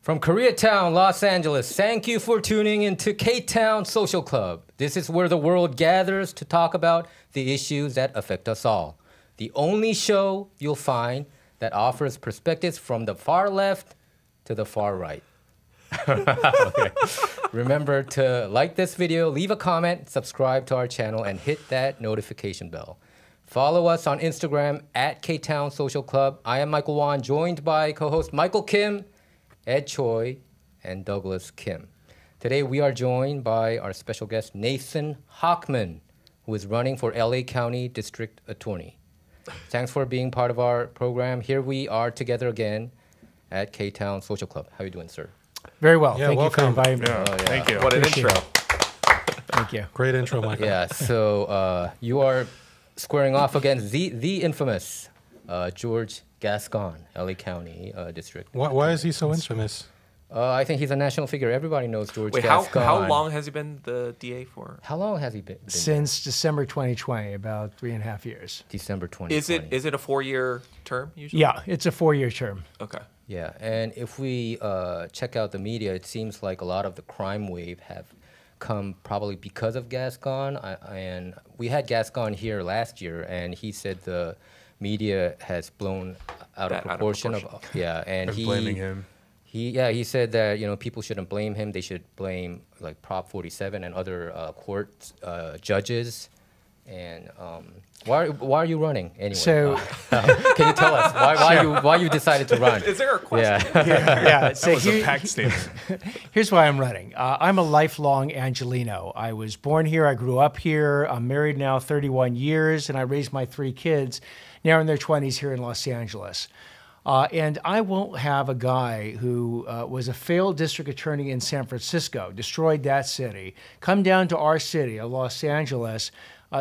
From Koreatown, Los Angeles, thank you for tuning into Ktown Social Club. This is where the world gathers to talk about the issues that affect us all. The only show you'll find that offers perspectives from the far left to the far right. Okay. Remember to like this video, leave a comment, subscribe to our channel, and hit that notification bell. Follow us on Instagram at Ktown Social Club. I am Michael Wan, joined by co-host Michael Kim, Ed Choi, and Douglas Kim. Today we are joined by our special guest, Nathan Hochman, who is running for LA County District Attorney. Thanks for being part of our program. Here we are together again at Ktown Social Club. How are you doing, sir? Very well. Yeah, Thank you for inviting me. Yeah. Oh, yeah. Thank you. What an Appreciate intro. Thank you. Great intro, Michael. Yeah, so you are squaring off against the infamous George Gascon, LA County District. Why is he so infamous? I think he's a national figure. Everybody knows George Wait, Gascon. how long has he been the DA for? How long has he been? Since December 2020, about 3.5 years. December 2020. Is it a 4-year term usually? Yeah, it's a 4-year term. Okay. Yeah, and if we check out the media, it seems like a lot of the crime wave have come probably because of Gascon. And we had Gascon here last year, and he said the media has blown out of proportion. And They're blaming him. He said that people shouldn't blame him. They should blame like Prop 47 and other court judges. And why are you running anyway? So, can you tell us why you decided to run? Is there a question? yeah. So That was a packed statement. here's why I'm running. I'm a lifelong Angelino. I was born here. I grew up here. I'm married now 31 years, and I raised my 3 kids now in their 20s here in Los Angeles. And I won't have a guy who was a failed district attorney in San Francisco, destroyed that city, come down to our city of Los Angeles,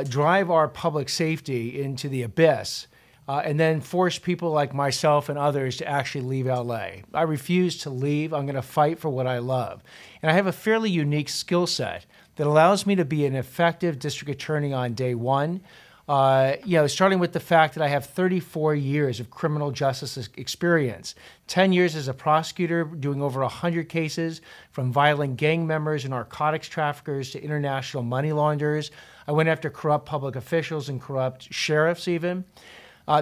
drive our public safety into the abyss, and then force people like myself and others to actually leave LA. I refuse to leave. I'm going to fight for what I love. And I have a fairly unique skill set that allows me to be an effective district attorney on day one. Starting with the fact that I have 34 years of criminal justice experience, 10 years as a prosecutor doing over 100 cases, from violent gang members and narcotics traffickers to international money launderers. I went after corrupt public officials and corrupt sheriffs even.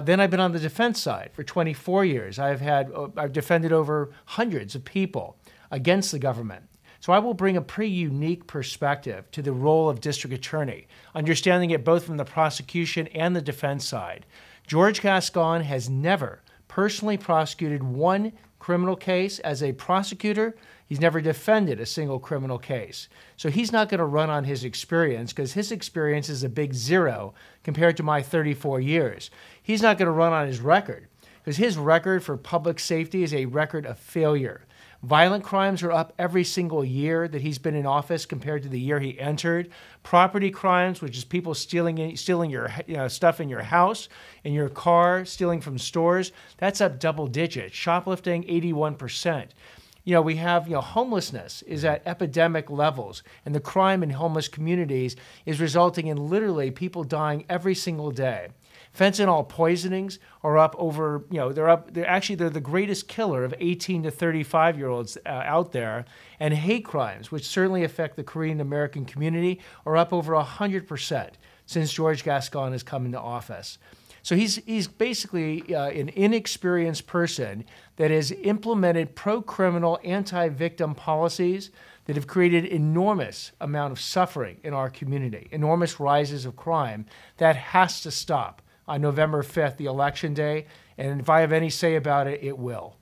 Then I've been on the defense side for 24 years. I've defended over hundreds of people against the government. So I will bring a pretty unique perspective to the role of district attorney, understanding it both from the prosecution and the defense side. George Gascon has never personally prosecuted one criminal case as a prosecutor. He's never defended a single criminal case. So he's not going to run on his experience because his experience is a big zero compared to my 34 years. He's not going to run on his record because his record for public safety is a record of failure. Violent crimes are up every single year that he's been in office compared to the year he entered. Property crimes, which is people stealing your stuff in your house, in your car, stealing from stores, that's up double digits. Shoplifting, 81%. We have, homelessness is at epidemic levels, and the crime in homeless communities is resulting in literally people dying every single day. Fentanyl poisonings are up over, they're the greatest killer of 18 to 35-year-olds out there. And hate crimes, which certainly affect the Korean American community, are up over 100% since George Gascon has come into office. So he's basically an inexperienced person that has implemented pro-criminal, anti-victim policies that have created enormous amount of suffering in our community, enormous rises of crime. That has to stop on November 5th, the election day, and if I have any say about it, it will.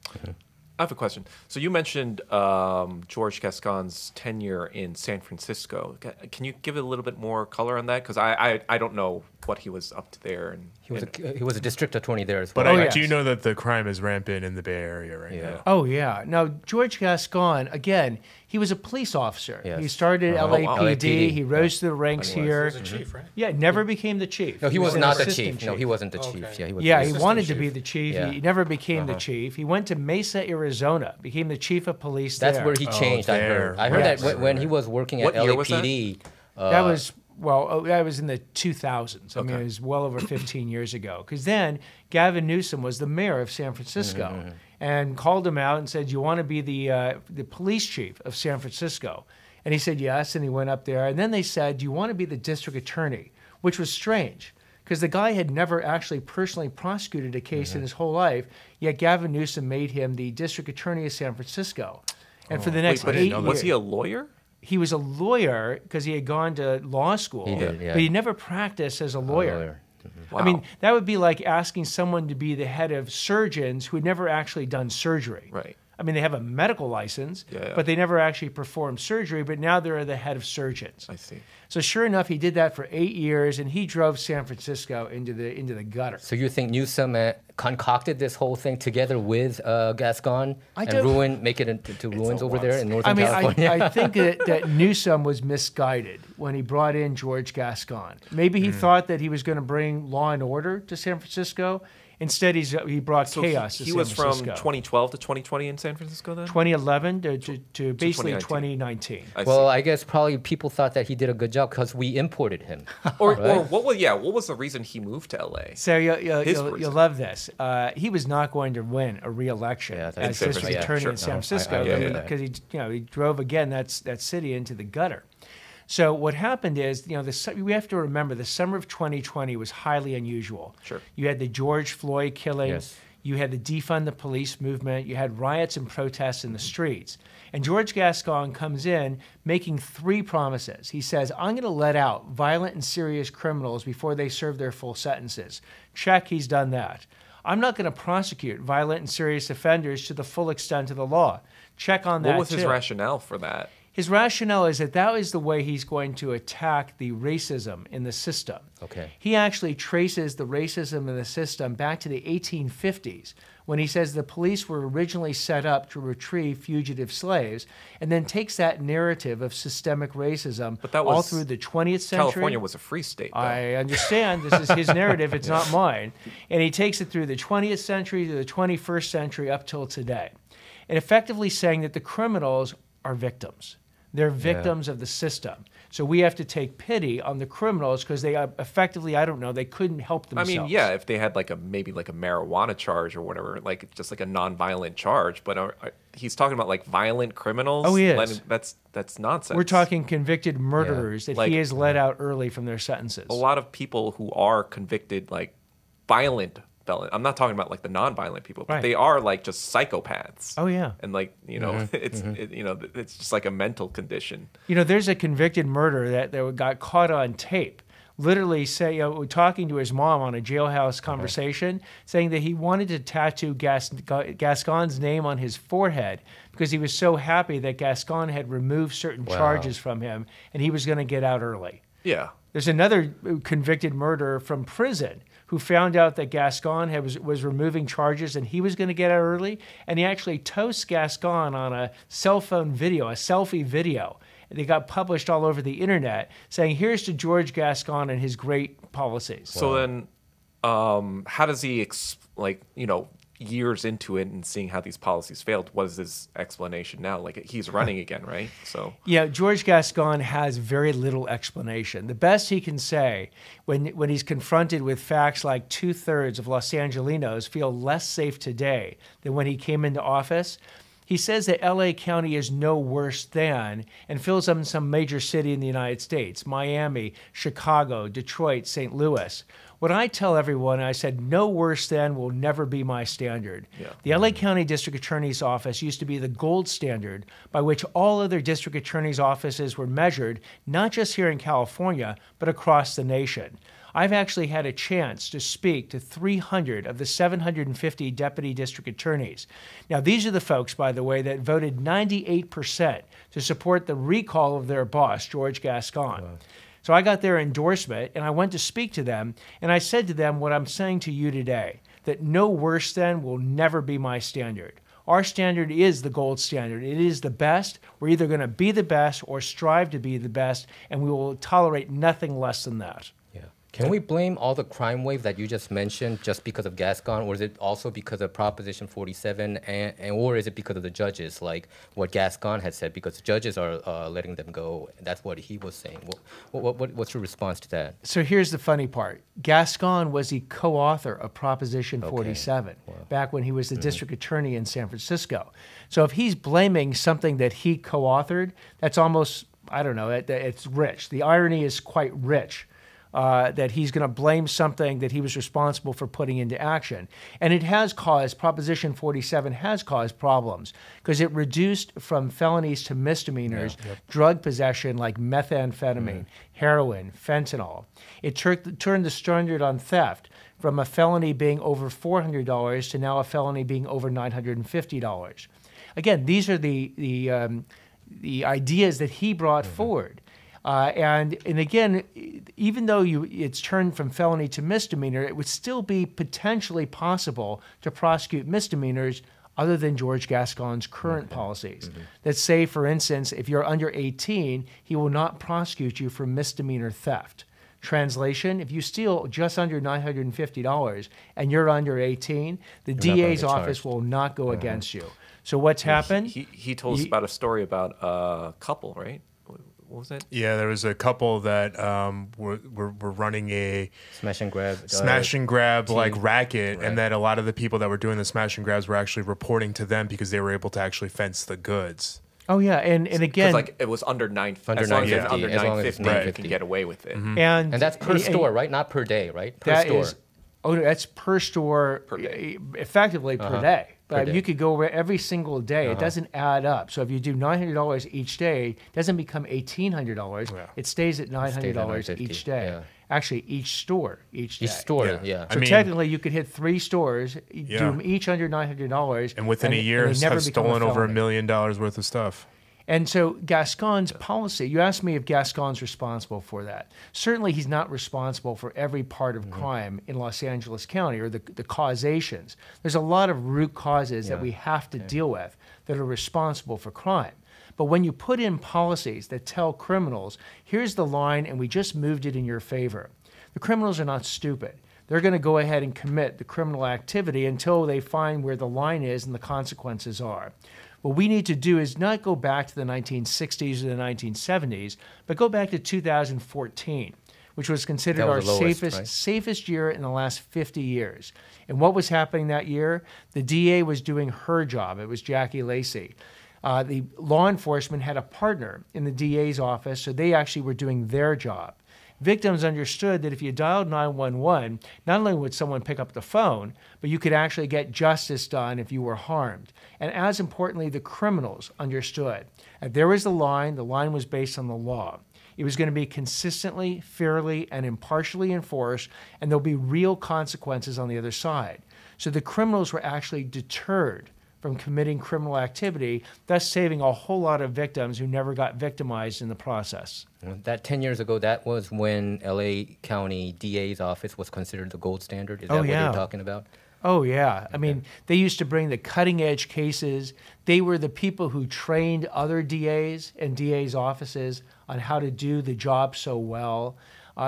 I have a question. So you mentioned George Gascon's tenure in San Francisco. Can you give it a little bit more color on that? Because I don't know what he was up to there. And he was a district attorney there as well. But I yes. do know that the crime is rampant in the Bay Area right now. Oh, yeah. Now, George Gascon, again, he was a police officer. Yes. He started at LAPD. LAPD. He rose to the ranks here. He was a chief, right? Yeah, never became the chief. No, he was an not the assistant chief. No, he wasn't the chief. Okay. Yeah, He was wanted to chief. be the chief. Yeah. He never became the chief. He went to Mesa, Arizona, became the chief of police there. That's where he changed. I heard. I heard that when he was working at What year was that? LAPD. That was that was in the 2000s. I mean, it was well over 15 years ago. Because then Gavin Newsom was the mayor of San Francisco. and called him out and said, "You want to be the police chief of San Francisco?" And he said yes, and he went up there. And then they said, "Do you want to be the district attorney?" Which was strange, because the guy had never actually personally prosecuted a case in his whole life, yet Gavin Newsom made him the district attorney of San Francisco. And for the next 8 years... Was he a lawyer? He was a lawyer because he had gone to law school, but he never practiced as a lawyer. Wow. I mean, that would be like asking someone to be the head of surgeons who had never actually done surgery. Right. I mean, they have a medical license, but they never actually performed surgery, but now they're the head of surgeons. I see. So sure enough, he did that for 8 years, and he drove San Francisco into the gutter. So you think Newsom concocted this whole thing together with Gascon make it into ruins over there in Northern California? I think that Newsom was misguided when he brought in George Gascon. Maybe he thought that he was going to bring law and order to San Francisco. Instead, he brought chaos to San Francisco. He was from 2012 to 2020 in San Francisco then? 2011 to basically 2019. Well, I guess probably people thought that he did a good job because we imported him. Or what was the reason he moved to LA? So you'll love this. He was not going to win a re-election as district attorney in San Francisco because he drove again that city into the gutter. So what happened is, we have to remember the summer of 2020 was highly unusual. Sure. You had the George Floyd killing. Yes. You had the defund the police movement. You had riots and protests in the streets. And George Gascon comes in making 3 promises. He says, "I'm going to let out violent and serious criminals before they serve their full sentences." Check, he's done that. "I'm not going to prosecute violent and serious offenders to the full extent of the law." Check on that, What was his rationale for that? His rationale is that is the way he's going to attack the racism in the system. Okay. He actually traces the racism in the system back to the 1850s, when he says the police were originally set up to retrieve fugitive slaves, and then takes that narrative of systemic racism all through the 20th century. California was a free state, though. I understand. This is his narrative. It's not mine. And he takes it through the 20th century to the 21st century up till today, and effectively saying that the criminals are victims. They're victims of the system. So we have to take pity on the criminals because they effectively, they couldn't help themselves. I mean, if they had maybe a marijuana charge or whatever, just a non-violent charge. But he's talking about violent criminals. Oh, he is. That's nonsense. We're talking convicted murderers that he has let out early from their sentences. A lot of people who are convicted violent felon. I'm not talking about the non-violent people, but they are just psychopaths. Oh yeah. And it's just a mental condition. There's a convicted murderer that got caught on tape, literally talking to his mom on a jailhouse conversation, saying that he wanted to tattoo Gascon's name on his forehead because he was so happy that Gascon had removed certain charges from him and he was going to get out early. Yeah. There's another convicted murderer from prison who found out that Gascon was removing charges and he was going to get out early, and he actually toasts Gascon on a cell phone video, a selfie video. They got published all over the internet saying, "Here's to George Gascon and his great policies." So then, how does he, years into it and seeing how these policies failed, what is his explanation now? He's running again, right? So yeah, George Gascon has very little explanation. The best he can say when he's confronted with facts like 2/3 of Los Angelenos feel less safe today than when he came into office, he says that LA County is no worse than, and fills up some major city in the United States: Miami, Chicago, Detroit, St. Louis. What I tell everyone, I said, no worse than will never be my standard. Yeah. The LA County District Attorney's Office used to be the gold standard by which all other district attorney's offices were measured, not just here in California, but across the nation. I've actually had a chance to speak to 300 of the 750 deputy district attorneys. Now, these are the folks, by the way, that voted 98% to support the recall of their boss, George Gascon. Wow. So I got their endorsement, and I went to speak to them, and I said to them what I'm saying to you today, that no worse than will never be my standard. Our standard is the gold standard. It is the best. We're either going to be the best or strive to be the best, and we will tolerate nothing less than that. Yeah. Can we blame all the crime wave that you just mentioned just because of Gascon, or is it also because of Proposition 47, or is it because of the judges, like what Gascon had said, because judges are letting them go? That's what he was saying. What's your response to that? So here's the funny part. Gascon was the co-author of Proposition 47 back when he was the district attorney in San Francisco. So if he's blaming something that he co-authored, that's almost, I don't know, it's rich. The irony is quite rich. That he's going to blame something that he was responsible for putting into action. And it has caused, Proposition 47 has caused problems because it reduced from felonies to misdemeanors drug possession like methamphetamine, heroin, fentanyl. It turned the standard on theft from a felony being over $400 to now a felony being over $950. Again, these are the ideas that he brought forward. And again, even though it's turned from felony to misdemeanor, it would still be potentially possible to prosecute misdemeanors other than George Gascon's current policies. That say, for instance, if you're under 18, he will not prosecute you for misdemeanor theft. Translation, if you steal just under $950 and you're under 18, the DA's office will not go against you. So what's happened? He told us about a story about a couple, right? What was it? Yeah, there was a couple that were running a Smash and grab like racket, Right. and that a lot of the people that were doing the smash and grabs were actually reporting to them because they were able to actually fence the goods. Oh yeah, and again, like it was under 950. Under As long as it's 950, under as long as it's 950, you 950. can get away with it. and that's per store, right? Not per day, right? Per That store. is, oh, that's per store, day. effectively per day. But day. you could go every single day. It doesn't add up. So if you do $900 each day, it doesn't become $1,800. It stays at $900 each day. yeah. Actually, each store each day. Each store, yeah. So technically, you could hit 3 stores, do them each under $900, And within a year, they never have become a stolen over $1 felony. million worth of stuff. And so Gascon's policy, you asked me if Gascon's responsible for that. Certainly he's not responsible for every part of crime in Los Angeles County or the causations. There's a lot of root causes that we have to deal with that are responsible for crime. But when you put in policies that tell criminals, here's the line and we just moved it in your favor, the criminals are not stupid. They're going to go ahead and commit the criminal activity until they find where the line is and the consequences are. What we need to do is not go back to the 1960s or the 1970s, but go back to 2014, which was considered That our was the lowest, safest year in the last 50 years. And what was happening that year? The DA was doing her job. It was Jackie Lacey. The law enforcement had a partner in the DA's office, so they actually were doing their job. Victims understood that if you dialed 911, not only would someone pick up the phone, but you could actually get justice done if you were harmed. And as importantly, the criminals understood. If there was the line was based on the law. It was going to be consistently, fairly, and impartially enforced, and there'll be real consequences on the other side. So the criminals were actually deterred from committing criminal activity, thus saving a whole lot of victims who never got victimized in the process. That 10 years ago, that was when LA County DA's office was considered the gold standard. Is that what you're talking about? Oh, yeah. I mean, they used to bring the cutting-edge cases. They were the people who trained other DAs and DA's offices on how to do the job so well.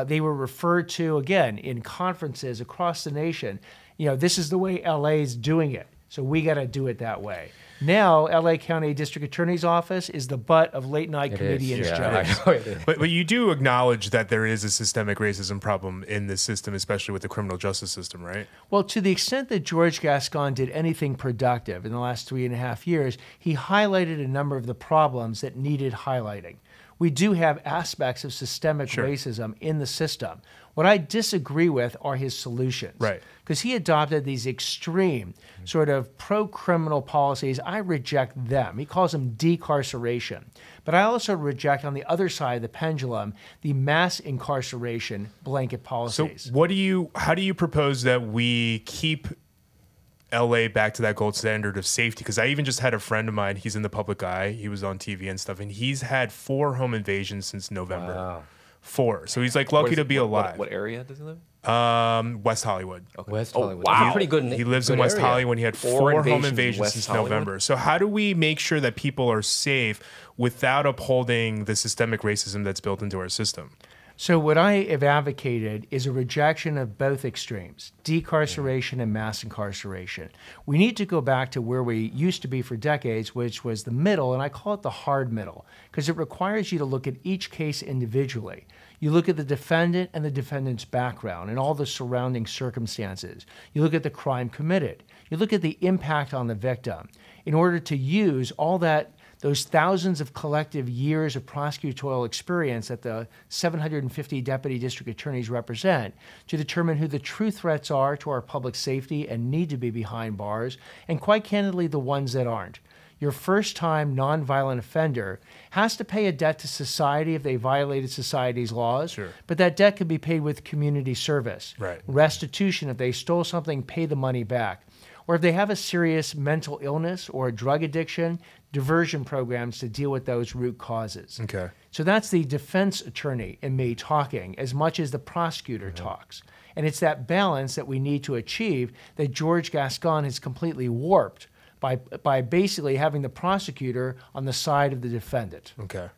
They were referred to, again, in conferences across the nation. You know, this is the way LA's doing it, so we got to do it that way. Now, LA County District Attorney's Office is the butt of late-night comedians' jokes. But you do acknowledge that there is a systemic racism problem in this system, especially with the criminal justice system, right? Well, to the extent that George Gascon did anything productive in the last 3.5 years, he highlighted a number of the problems that needed highlighting. We do have aspects of systemic racism in the system. What I disagree with are his solutions. Right. Because he adopted these extreme sort of pro-criminal policies. I reject them. He calls them decarceration. But I also reject, on the other side of the pendulum, the mass incarceration blanket policies. So how do you propose that we keep LA back to that gold standard of safety? Because I even just had a friend of mine, he's in the public eye, he was on TV and stuff, and he's had 4 home invasions since November. Wow. 4. So he's like lucky to be alive. What area does he live? West Hollywood. Okay. West Oh, Hollywood. wow. That's a pretty good. He lives good in West area. Hollywood. He had 4 4 home invasions in invasions West since Hollywood? November. So how do we make sure that people are safe without upholding the systemic racism that's built into our system? So what I have advocated is a rejection of both extremes, decarceration and mass incarceration. We need to go back to where we used to be for decades, which was the middle, and I call it the hard middle, because it requires you to look at each case individually. You look at the defendant and the defendant's background and all the surrounding circumstances. You look at the crime committed. You look at the impact on the victim in order to use all those thousands of collective years of prosecutorial experience that the 750 deputy district attorneys represent to determine who the true threats are to our public safety and need to be behind bars, and quite candidly, the ones that aren't. Your first-time nonviolent offender has to pay a debt to society if they violated society's laws, Sure. but that debt can be paid with community service. Right. Restitution, if they stole something, pay the money back. Or if they have a serious mental illness or a drug addiction, diversion programs to deal with those root causes. Okay. So that's the defense attorney in me talking as much as the prosecutor talks. And it's that balance that we need to achieve that George Gascon has completely warped by basically having the prosecutor on the side of the defendant. Okay.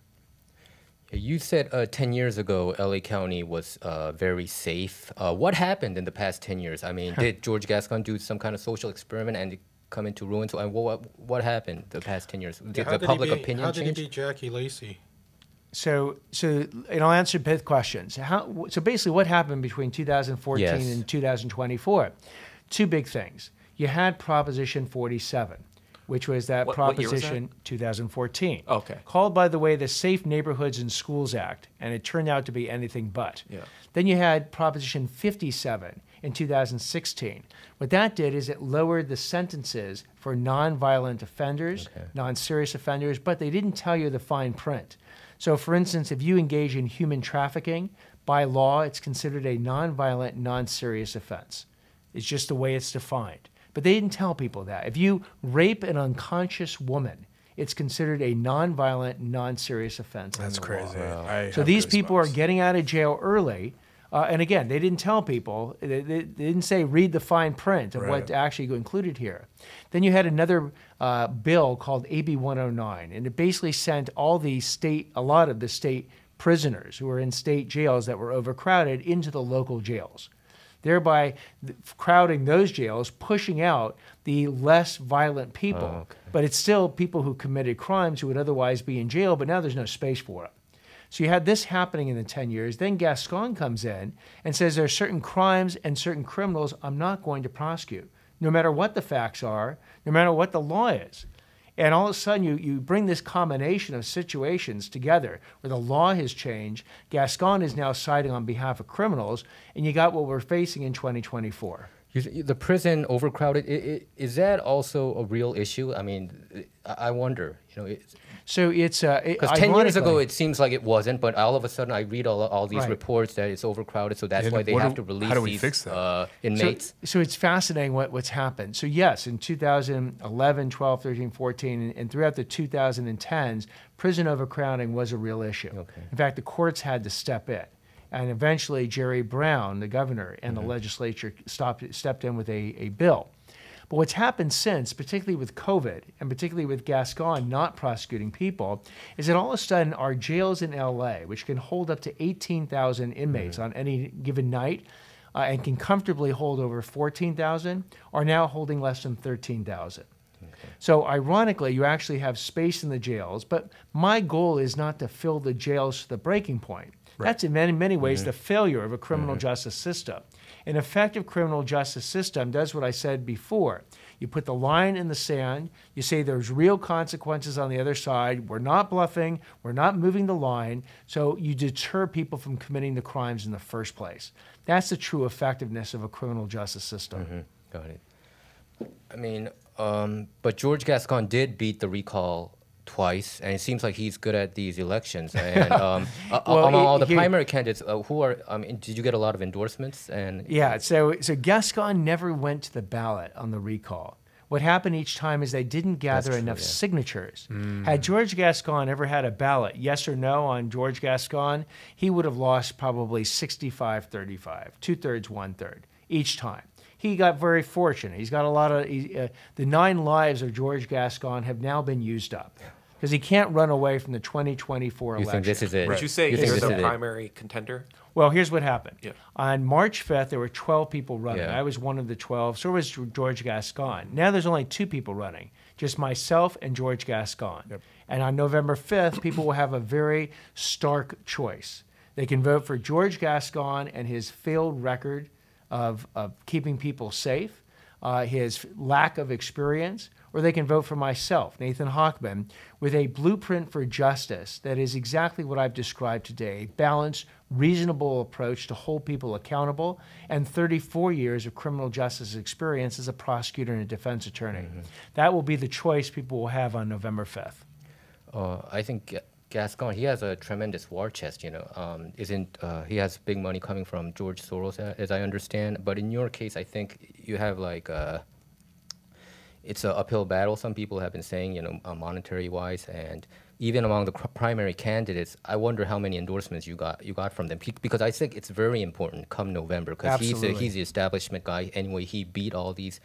You said 10 years ago, LA County was very safe. What happened in the past 10 years? I mean, did George Gascon do some kind of social experiment and come into ruin? So, and what happened the past 10 years? Did the public opinion How did change? he beat Jackie Lacey? So, and I'll answer both questions. So basically what happened between 2014 Yes. and 2024? Two big things. You had Proposition 47, which was that What year was that? Proposition 2014. Okay. Called, by the way, the Safe Neighborhoods and Schools Act, and it turned out to be anything but. Yeah. Then you had Proposition 57 in 2016. What that did is it lowered the sentences for nonviolent offenders, non-serious offenders, but they didn't tell you the fine print. So, for instance, if you engage in human trafficking, by law, it's considered a nonviolent, non-serious offense. It's just the way it's defined. But they didn't tell people that. If you rape an unconscious woman, it's considered a nonviolent, non-serious offense. That's under the law. crazy. So these people are getting out of jail early. And again, they didn't tell people. They didn't say, read the fine print of what actually included here. Then you had another bill called AB 109, and it basically sent a lot of the state prisoners who were in state jails that were overcrowded into the local jails, thereby crowding those jails, pushing out the less violent people. But it's still people who committed crimes who would otherwise be in jail, but now there's no space for them. So you had this happening in the 10 years. Then Gascon comes in and says there are certain crimes and certain criminals I'm not going to prosecute, no matter what the facts are, no matter what the law is. And all of a sudden, you bring this combination of situations together where the law has changed. Gascon is now siding on behalf of criminals, and you got what we're facing in 2024. The prison overcrowded, is that also a real issue? I mean, I wonder, So it's because 10 years ago it seems like it wasn't, but all of a sudden I read all these reports that it's overcrowded, so that's why they have to release these inmates. So it's fascinating what's happened. So yes, in 2011, 12, 13, 14, and throughout the 2010s, prison overcrowding was a real issue. In fact, the courts had to step in. And eventually Jerry Brown, the governor, and the legislature stepped in with a bill. But what's happened since, particularly with COVID, and particularly with Gascon not prosecuting people, is that all of a sudden our jails in LA, which can hold up to 18,000 inmates on any given night, and can comfortably hold over 14,000, are now holding less than 13,000. So ironically, you actually have space in the jails, but my goal is not to fill the jails to the breaking point. That's in many ways the failure of a criminal justice system. An effective criminal justice system does what I said before. You put the line in the sand, you say there's real consequences on the other side, we're not bluffing, we're not moving the line, so you deter people from committing the crimes in the first place. That's the true effectiveness of a criminal justice system. Got it. I mean, but George Gascon did beat the recall twice, and it seems like he's good at these elections. And among all the primary candidates, did you get a lot of endorsements? And yeah, so Gascon never went to the ballot on the recall. What happened each time is they didn't gather enough signatures. Had George Gascon ever had a ballot, yes or no, on George Gascon, he would have lost probably 65-35, 2/3, 1/3 each time. He got very fortunate. He's got a lot of, the 9 lives of George Gascon have now been used up. because he can't run away from the 2024 You election. think this is it? Would you say You think you're this the is it? primary contender? Well, here's what happened. Yeah. On March 5th, there were 12 people running. Yeah. I was one of the 12. So was George Gascon. Now there's only 2 people running, just myself and George Gascon. Yep. And on November 5th, people will have a very stark choice. They can vote for George Gascon and his failed record of keeping people safe, his lack of experience, or they can vote for myself, Nathan Hochman, with a blueprint for justice that is exactly what I've described today, a balanced, reasonable approach to hold people accountable, and 34 years of criminal justice experience as a prosecutor and a defense attorney. That will be the choice people will have on November 5th. I think Gascon, he has a tremendous war chest, he has big money coming from George Soros, as I understand. But in your case, I think you have it's an uphill battle. Some people have been saying, monetary-wise, and even among the primary candidates, I wonder how many endorsements you got from them, because I think it's very important come November, because he's the establishment guy. Anyway, he beat all these.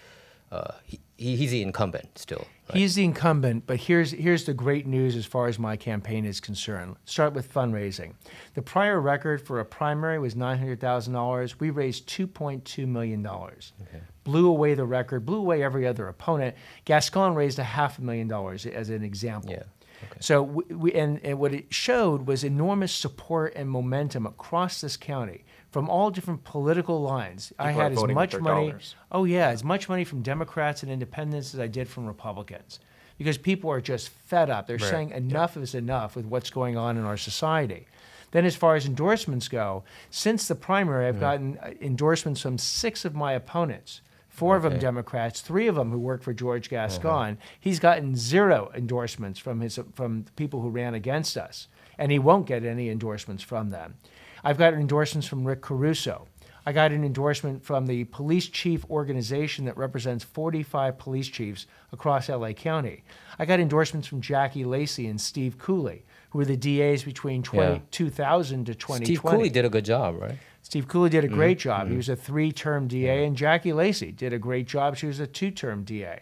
He's the incumbent still. Right? He's the incumbent, but here's the great news as far as my campaign is concerned. Start with fundraising. The prior record for a primary was $900,000. We raised $2.2 million. Okay. Blew away the record, blew away every other opponent. Gascon raised $500,000 as an example. Yeah. Okay. So and what it showed was enormous support and momentum across this county from all different political lines. People I had as much money. Dollars. Oh yeah, as much money from Democrats and independents as I did from Republicans, because people are just fed up. They're saying enough is enough with what's going on in our society. Then as far as endorsements go, since the primary, I've gotten endorsements from 6 of my opponents. 4 of them Democrats, 3 of them who work for George Gascon. He's gotten 0 endorsements from people who ran against us, and he won't get any endorsements from them. I've got endorsements from Rick Caruso. I got an endorsement from the police chief organization that represents 45 police chiefs across LA County. I got endorsements from Jackie Lacey and Steve Cooley, who were the DAs between 2000 to 2020. Steve Cooley did a good job, right? Steve Cooley did a great job. He was a 3-term DA, and Jackie Lacey did a great job. She was a 2-term DA.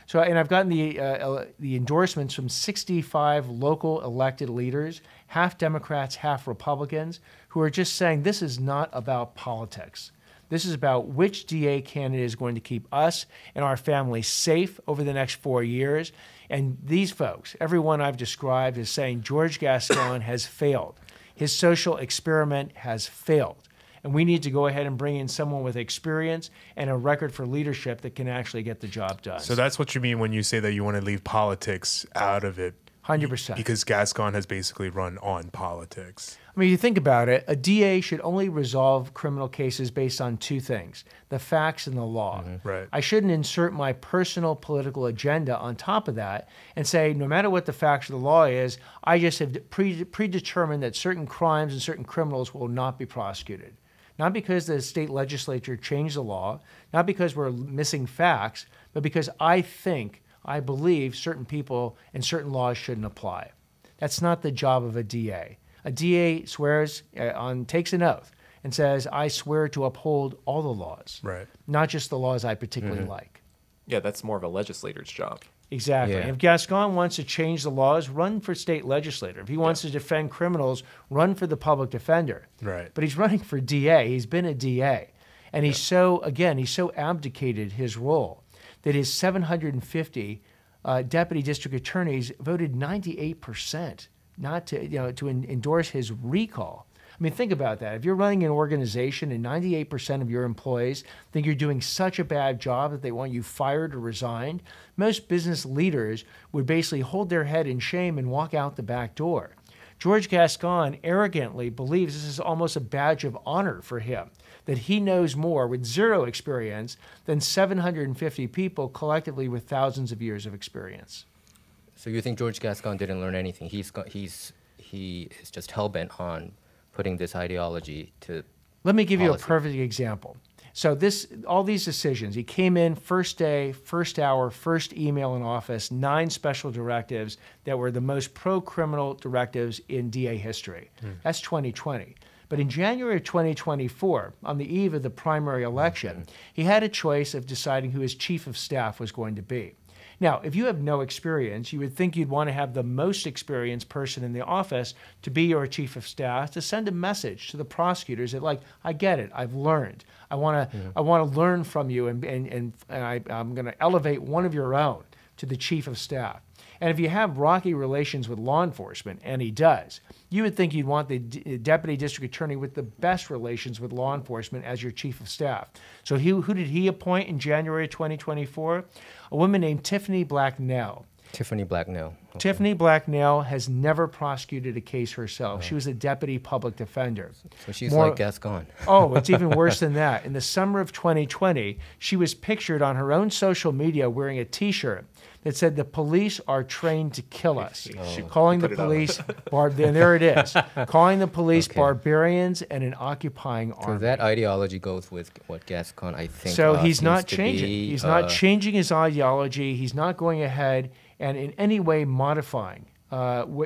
So, and I've gotten the endorsements from 65 local elected leaders, half Democrats, half Republicans, who are just saying this is not about politics. This is about which DA candidate is going to keep us and our families safe over the next 4 years. And these folks, everyone I've described, is saying George Gascon has failed. His social experiment has failed. And we need to go ahead and bring in someone with experience and a record for leadership that can actually get the job done. So that's what you mean when you say that you want to leave politics out of it. 100%. Because Gascon has basically run on politics. I mean, you think about it, a DA should only resolve criminal cases based on 2 things, the facts and the law. Right. I shouldn't insert my personal political agenda on top of that and say, no matter what the facts of the law is, I just have predetermined that certain crimes and certain criminals will not be prosecuted. Not because the state legislature changed the law, not because we're missing facts, but because I believe certain people and certain laws shouldn't apply. That's not the job of a DA. A DA swears takes an oath and says, I swear to uphold all the laws, Right. not just the laws I particularly like. Yeah, that's more of a legislator's job. Exactly. Yeah. And if Gascon wants to change the laws, run for state legislator. If he wants to defend criminals, run for the public defender. Right. But he's running for DA. He's been a DA. And he's so abdicated his role that his 750 deputy district attorneys voted 98% not to endorse his recall. I mean, think about that. If you're running an organization and 98% of your employees think you're doing such a bad job that they want you fired or resigned, most business leaders would basically hold their head in shame and walk out the back door. George Gascon arrogantly believes this is almost a badge of honor for him, that he knows more with 0 experience than 750 people collectively with thousands of years of experience. So you think George Gascon didn't learn anything? He is just hell-bent on putting this ideology to Let me give you a policy. perfect example. So all these decisions, he came in first day, first hour, first email in office, 9 special directives that were the most pro-criminal directives in DA history. That's 2020. But in January of 2024, on the eve of the primary election, he had a choice of deciding who his chief of staff was going to be. Now, if you have no experience, you would think you'd want to have the most experienced person in the office to be your chief of staff, to send a message to the prosecutors that, like, I get it, I've learned. I want to learn from you, and I'm going to elevate one of your own to the chief of staff. And if you have rocky relations with law enforcement, and he does, you would think you'd want the deputy district attorney with the best relations with law enforcement as your chief of staff. So who did he appoint in January 2024? A woman named Tiffany Blacknell. Tiffany Blacknell. Okay. Tiffany Blacknell has never prosecuted a case herself. She was a deputy public defender. So she's like Gascon. Oh, it's even worse than that. In the summer of 2020, she was pictured on her own social media wearing a T-shirt that said, "The police are trained to kill us." Calling the police, and there it is, calling the police barbarians and an occupying army. So that ideology goes with what Gascon, I think. So he's not changing. He's not changing his ideology. He's not going ahead and in any way modifying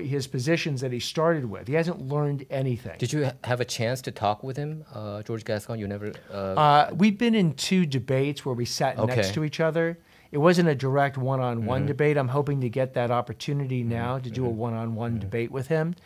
his positions that he started with. He hasn't learned anything. Did you have a chance to talk with him, George Gascon? You never. We've been in 2 debates where we sat next to each other. It wasn't a direct one-on-one debate. I'm hoping to get that opportunity now to do a one-on-one debate with him.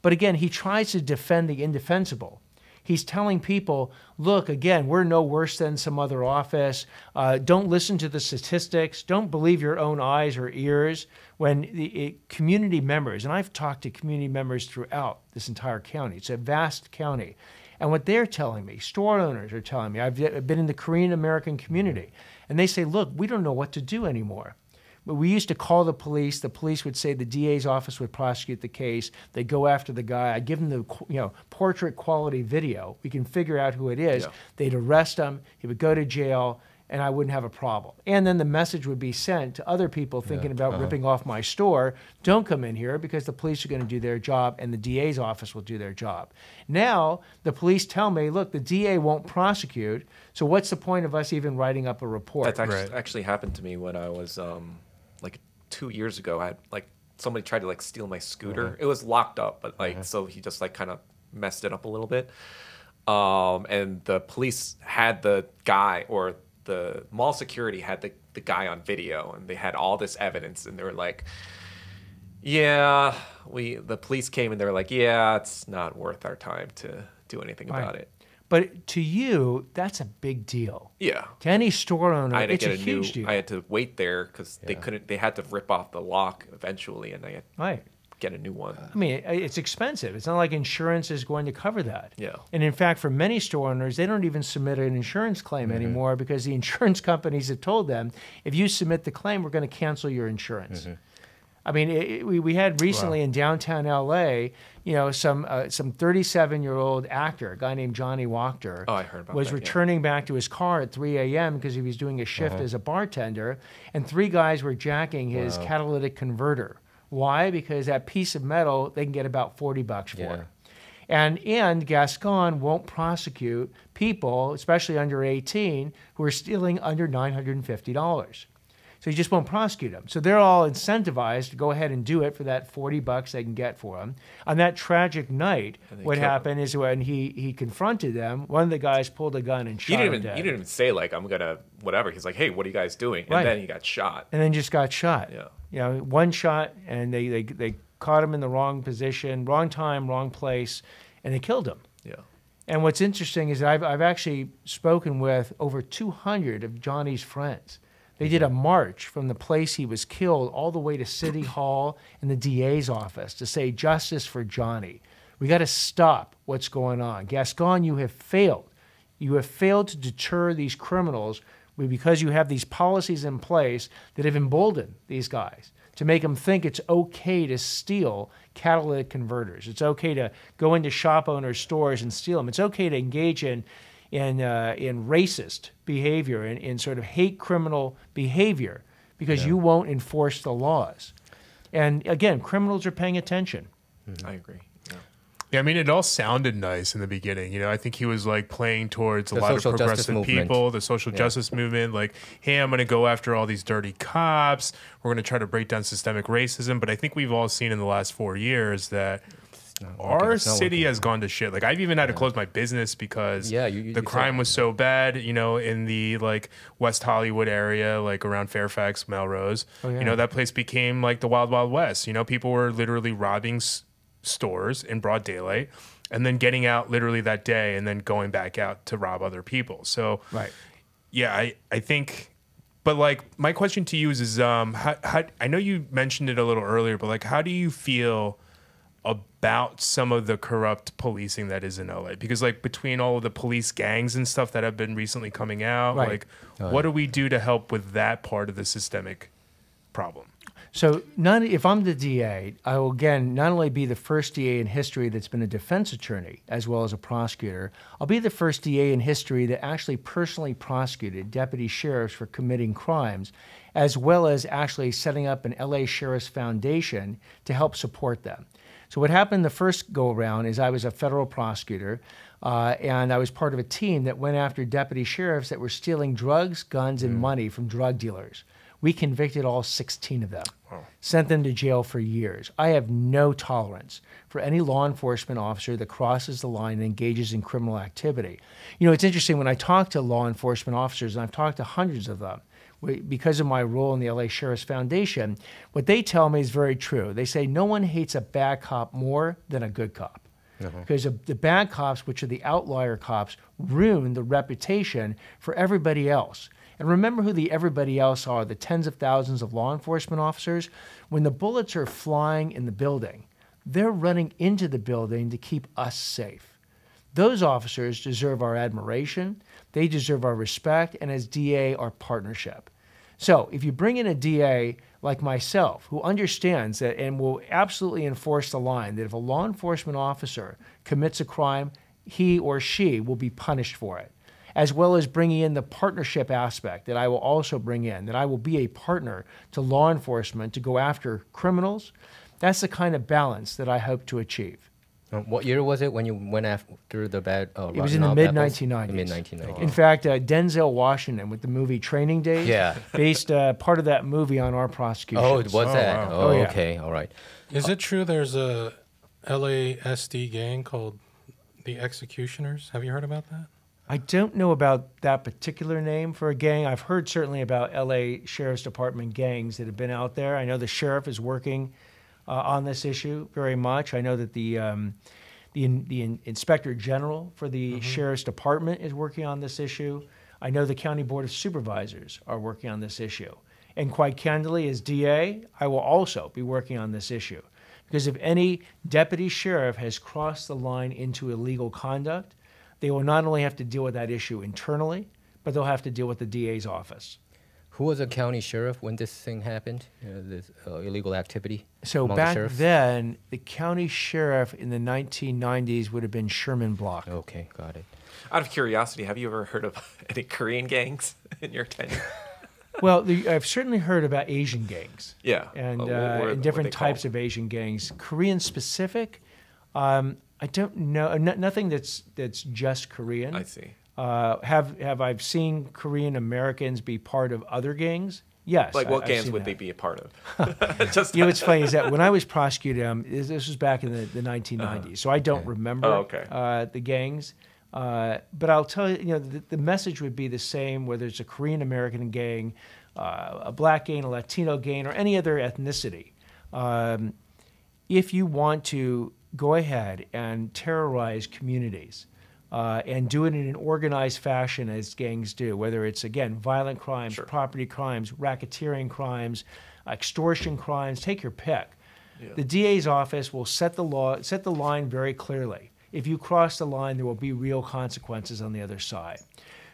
But again, he tries to defend the indefensible. He's telling people, look, again, we're no worse than some other office. Don't listen to the statistics. Don't believe your own eyes or ears. When the community members, and I've talked to community members throughout this entire county. It's a vast county. And what they're telling me, store owners are telling me, I've been in the Korean American community, and they say, look, we don't know what to do anymore. But we used to call the police would say the DA's office would prosecute the case. They go after the guy. I give them the portrait quality video. We can figure out who it is. Yeah. They'd arrest him. He would go to jail, and I wouldn't have a problem. And then the message would be sent to other people thinking about ripping off my store. Don't come in here because the police are going to do their job and the DA's office will do their job. Now, the police tell me, look, the DA won't prosecute, so what's the point of us even writing up a report? That's actually happened to me when I was, like 2 years ago. I had, like, somebody tried to, like, steal my scooter. It was locked up, but, like, so he just, like, kind of messed it up a little bit. And the police had the guy, or the mall security had the guy on video, and they had all this evidence, and they were like, yeah, the police came and they were like, yeah, it's not worth our time to do anything about it. But to you, that's a big deal. Yeah. To any store owner, it's a huge deal. I had to wait there because they had to rip off the lock eventually, and I had to get a new one. I mean, it's expensive. It's not like insurance is going to cover that. Yeah. And in fact, for many store owners, they don't even submit an insurance claim anymore because the insurance companies have told them, if you submit the claim, we're going to cancel your insurance. I mean, we had recently in downtown LA, some 37-year-old actor, a guy named Johnny Wachter, was returning back to his car at 3 a.m. because he was doing a shift as a bartender, and 3 guys were jacking his catalytic converter. Why? Because that piece of metal, they can get about $40 for. And Gascon won't prosecute people, especially under 18, who are stealing under $950. So you just won't prosecute them. So they're all incentivized to go ahead and do it for that $40 they can get for them. On that tragic night, what happened is when he confronted them, one of the guys pulled a gun and shot him dead. He didn't even say, like, I'm going to whatever. He's like, hey, what are you guys doing? And then he got shot. And then just got shot. Yeah. One shot, and they caught him in the wrong position, wrong time, wrong place, and they killed him. Yeah. And what's interesting is that I've actually spoken with over 200 of Johnny's friends. They did a march from the place he was killed all the way to City Hall and the DA's office to say justice for Johnny. We got to stop what's going on. Gascon, you have failed. You have failed to deter these criminals because you have these policies in place that have emboldened these guys to make them think it's okay to steal catalytic converters. It's okay to go into shop owners' stores and steal them. It's okay to engage in racist behavior, in sort of hate criminal behavior, because you won't enforce the laws. And again, criminals are paying attention. I agree. Yeah, I mean, it all sounded nice in the beginning. I think he was like playing towards a lot of progressive people, the social justice movement. Like, hey, I'm going to go after all these dirty cops. We're going to try to break down systemic racism. But I think we've all seen in the last 4 years that our city has gone to shit. Like I've even had to close my business because the crime was so bad, you know, in the like West Hollywood area, like around Fairfax, Melrose. You know, that place became like the Wild Wild West. You know, people were literally robbing stores in broad daylight and then getting out literally that day and then going back out to rob other people. So yeah, I think. But like my question to you is how I know you mentioned it a little earlier, but like how do you feel about some of the corrupt policing that is in LA? Because like between all of the police gangs and stuff that have been recently coming out, like what do we do to help with that part of the systemic problem? So if I'm the DA, I will again not only be the first DA in history that's been a defense attorney as well as a prosecutor, I'll be the first DA in history that actually personally prosecuted deputy sheriffs for committing crimes, as well as actually setting up an LA Sheriff's Foundation to help support them. So what happened the first go around is I was a federal prosecutor, and I was part of a team that went after deputy sheriffs that were stealing drugs, guns, and money from drug dealers. We convicted all 16 of them, sent them to jail for years. I have no tolerance for any law enforcement officer that crosses the line and engages in criminal activity. You know, it's interesting when I talk to law enforcement officers, and I've talked to hundreds of them, because of my role in the LA Sheriff's Foundation, what they tell me is very true. They say no one hates a bad cop more than a good cop. Because the bad cops, which are the outlier cops, ruin the reputation for everybody else. And remember who the everybody else are, the tens of thousands of law enforcement officers. When the bullets are flying in the building, they're running into the building to keep us safe. Those officers deserve our admiration, they deserve our respect, and as DA, our partnership. So if you bring in a DA like myself, who understands that and will absolutely enforce the line that if a law enforcement officer commits a crime, he or she will be punished for it, as well as bringing in the partnership aspect that I will also bring in, that I will be a partner to law enforcement to go after criminals. That's the kind of balance that I hope to achieve. What year was it when you went after the bad? It was in the mid-1990s. Mid-1990s. In fact, Denzel Washington with the movie Training Day based part of that movie on our prosecution. Oh, it was that? Wow. Oh, okay. All right. Is it true there's a LASD gang called the Executioners? Have you heard about that? I don't know about that particular name for a gang. I've heard certainly about LA Sheriff's Department gangs that have been out there. I know the sheriff is working on this issue very much. I know that the Inspector General for the Sheriff's Department is working on this issue. I know the County Board of Supervisors are working on this issue. And quite candidly, as DA, I will also be working on this issue. Because if any deputy sheriff has crossed the line into illegal conduct, they will not only have to deal with that issue internally, but they'll have to deal with the DA's office. Who was a county sheriff when this thing happened, this illegal activity? So back then, the county sheriff in the 1990s would have been Sherman Block. Okay, got it. Out of curiosity, have you ever heard of any Korean gangs in your tenure? Well, I've certainly heard about Asian gangs. Yeah. And different types of Asian gangs. Korean specific, I don't know. Nothing that's just Korean. I see. Have I seen Korean Americans be part of other gangs? Yes. Like what gangs would they be a part of? Just you know, what's funny is that when I was prosecuting, this was back in the 1990s, so I don't remember the gangs. But I'll tell you, you know, the message would be the same whether it's a Korean American gang, a black gang, a Latino gang, or any other ethnicity. If you want to go ahead and terrorize communities, and do it in an organized fashion as gangs do, whether it's, again, violent crimes, property crimes, racketeering crimes, extortion crimes, take your pick. Yeah. The DA's office will set the line very clearly. If you cross the line, there will be real consequences on the other side.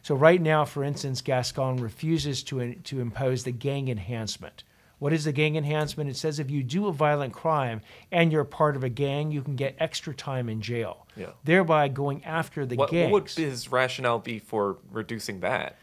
So right now, for instance, Gascon refuses to impose the gang enhancement. What is the gang enhancement? It says if you do a violent crime and you're part of a gang, you can get extra time in jail, thereby going after the gangs. What would his rationale be for reducing that?